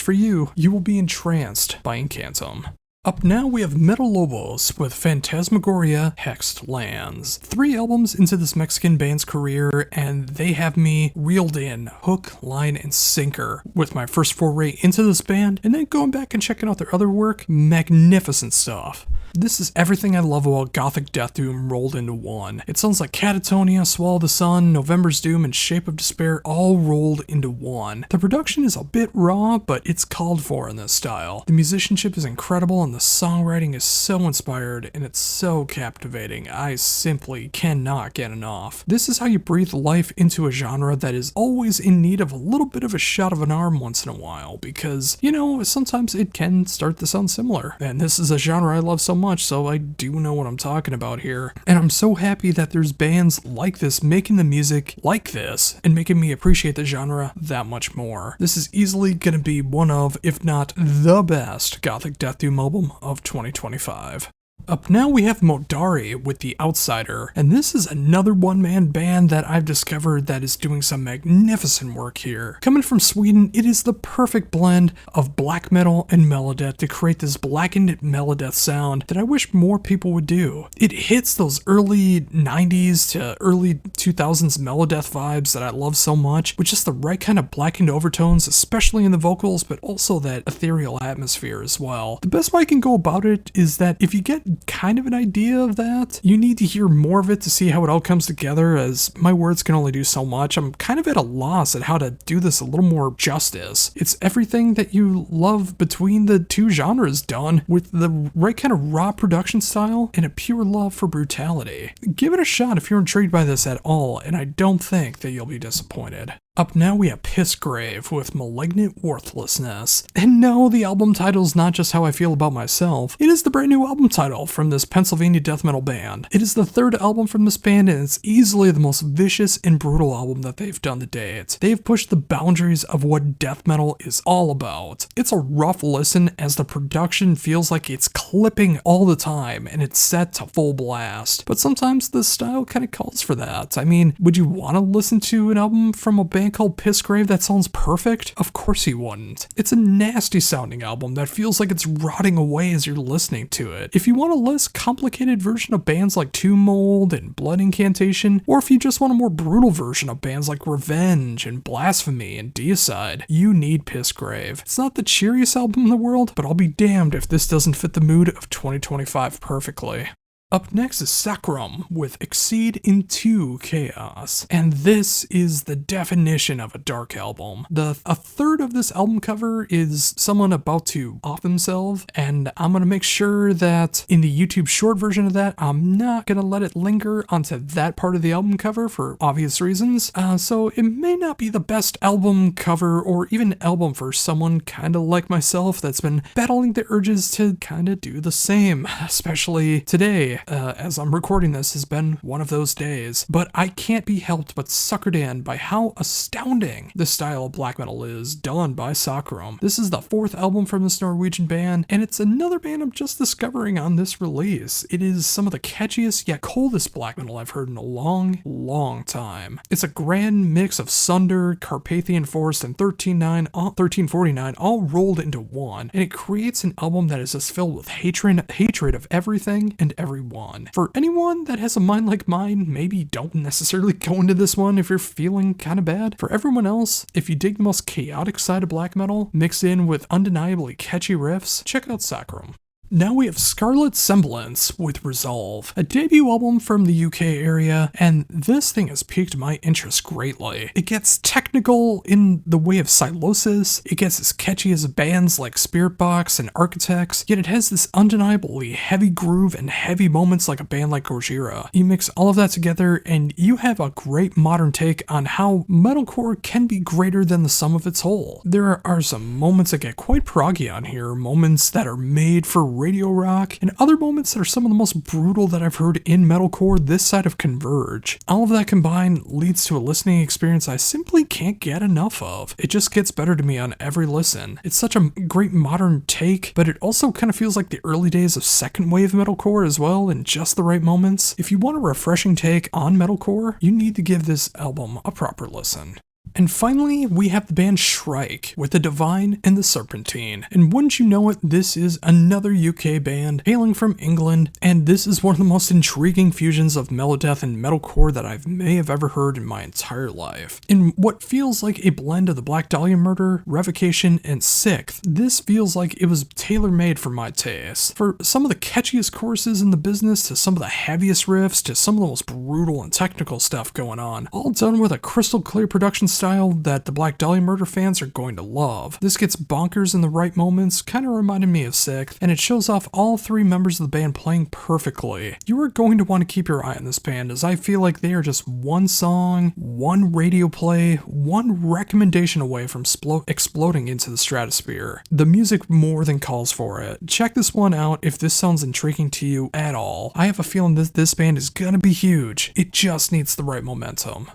for you, you will be entranced by Incantum. Up now we have Metal Lobos with Phantasmagoria Hexed Lands. 3 albums into this Mexican band's career, and they have me reeled in, hook, line, and sinker with my first foray into this band, and then going back and checking out their other work. Magnificent stuff. This is everything I love about Gothic Death Doom rolled into one. It sounds like Catatonia, Swallow the Sun, November's Doom, and Shape of Despair all rolled into one. The production is a bit raw, but it's called for in this style. The musicianship is incredible, and the songwriting is so inspired, and it's so captivating. I simply cannot get enough. This is how you breathe life into a genre that is always in need of a little bit of a shot of an arm once in a while, because, you know, sometimes it can start to sound similar. And this is a genre I love so much, so I do know what I'm talking about here. And I'm so happy that there's bands like this making the music like this and making me appreciate the genre that much more. This is easily gonna be one of, if not the best, Gothic Death Doom album of 2025. Up now we have Modari with The Outsider, and this is another one-man band that I've discovered that is doing some magnificent work here. Coming from Sweden, it is the perfect blend of black metal and melodeath to create this blackened melodeath sound that I wish more people would do. It hits those early 90s to early 2000s melodeath vibes that I love so much, with just the right kind of blackened overtones, especially in the vocals, but also that ethereal atmosphere as well. The best way I can go about it is that if you get kind of an idea of that, you need to hear more of it to see how it all comes together, as my words can only do so much. I'm kind of at a loss at how to do this a little more justice. It's everything that you love between the two genres done with the right kind of raw production style and a pure love for brutality. Give it a shot if you're intrigued by this at all, and I don't think that you'll be disappointed. Up now we have Pissgrave with Malignant Worthlessness. And no, the album title's not just how I feel about myself, it is the brand new album title from this Pennsylvania death metal band. It is the 3rd album from this band, and it's easily the most vicious and brutal album that they've done to date. They've pushed the boundaries of what death metal is all about. It's a rough listen, as the production feels like it's clipping all the time and it's set to full blast. But sometimes the style kind of calls for that. I mean, would you want to listen to an album from a band band called Pissgrave that sounds perfect? Of course he wouldn't. It's a nasty sounding album that feels like it's rotting away as you're listening to it. If you want a less complicated version of bands like Tomb Mold and Blood Incantation, or if you just want a more brutal version of bands like Revenge and Blasphemy and Deicide, you need Pissgrave. It's not the cheeriest album in the world, but I'll be damned if this doesn't fit the mood of 2025 perfectly. Up next is Sacrum with Exceed into Chaos, and this is the definition of a dark album. A third of this album cover is someone about to off themselves, and I'm gonna make sure that in the YouTube short version of that, I'm not gonna let it linger onto that part of the album cover for obvious reasons, so it may not be the best album cover or even album for someone kinda like myself that's been battling the urges to kinda do the same, especially today. As I'm recording this, has been one of those days, but I can't be helped but suckered in by how astounding the style of black metal is done by Sacrum. This is the fourth album from this Norwegian band, and it's another band I'm just discovering on this release. It is some of the catchiest yet coldest black metal I've heard in a long time. It's a grand mix of Sunder, Carpathian Forest, and 1349 all rolled into one, and it creates an album that is just filled with hatred of everything and everyone. For anyone that has a mind like mine, maybe don't necessarily go into this one if you're feeling kind of bad. For everyone else, if you dig the most chaotic side of black metal, mixed in with undeniably catchy riffs, check out Sacrum. Now we have Scarlet Semblance with Resolve, a debut album from the UK area, and this thing has piqued my interest greatly. It gets technical in the way of Silosis, it gets as catchy as bands like Spiritbox and Architects, yet it has this undeniably heavy groove and heavy moments like a band like Gojira. You mix all of that together and you have a great modern take on how metalcore can be greater than the sum of its whole. There are some moments that get quite proggy on here, moments that are made for radio rock, and other moments that are some of the most brutal that I've heard in metalcore this side of Converge. All of that combined leads to a listening experience I simply can't get enough of. It just gets better to me on every listen. It's such a great modern take, but it also kind of feels like the early days of second wave metalcore as well in just the right moments. If you want a refreshing take on metalcore, you need to give this album a proper listen. And finally, we have the band Shrike with The Divine and the Serpentine. And wouldn't you know it, this is another UK band hailing from England, and this is one of the most intriguing fusions of melodeath and metalcore that I may have ever heard in my entire life. In what feels like a blend of the Black Dahlia Murder, Revocation, and Sixth, this feels like it was tailor-made for my taste. For some of the catchiest choruses in the business, to some of the heaviest riffs, to some of the most brutal and technical stuff going on, all done with a crystal clear production style that the Black Dahlia Murder fans are going to love. This gets bonkers in the right moments, kind of reminded me of Sixth, and it shows off all three members of the band playing perfectly. You are going to want to keep your eye on this band, as I feel like they are just one song, one radio play, one recommendation away from exploding into the stratosphere. The music more than calls for it. Check this one out if this sounds intriguing to you at all. I have a feeling that this band is gonna be huge. It just needs the right momentum.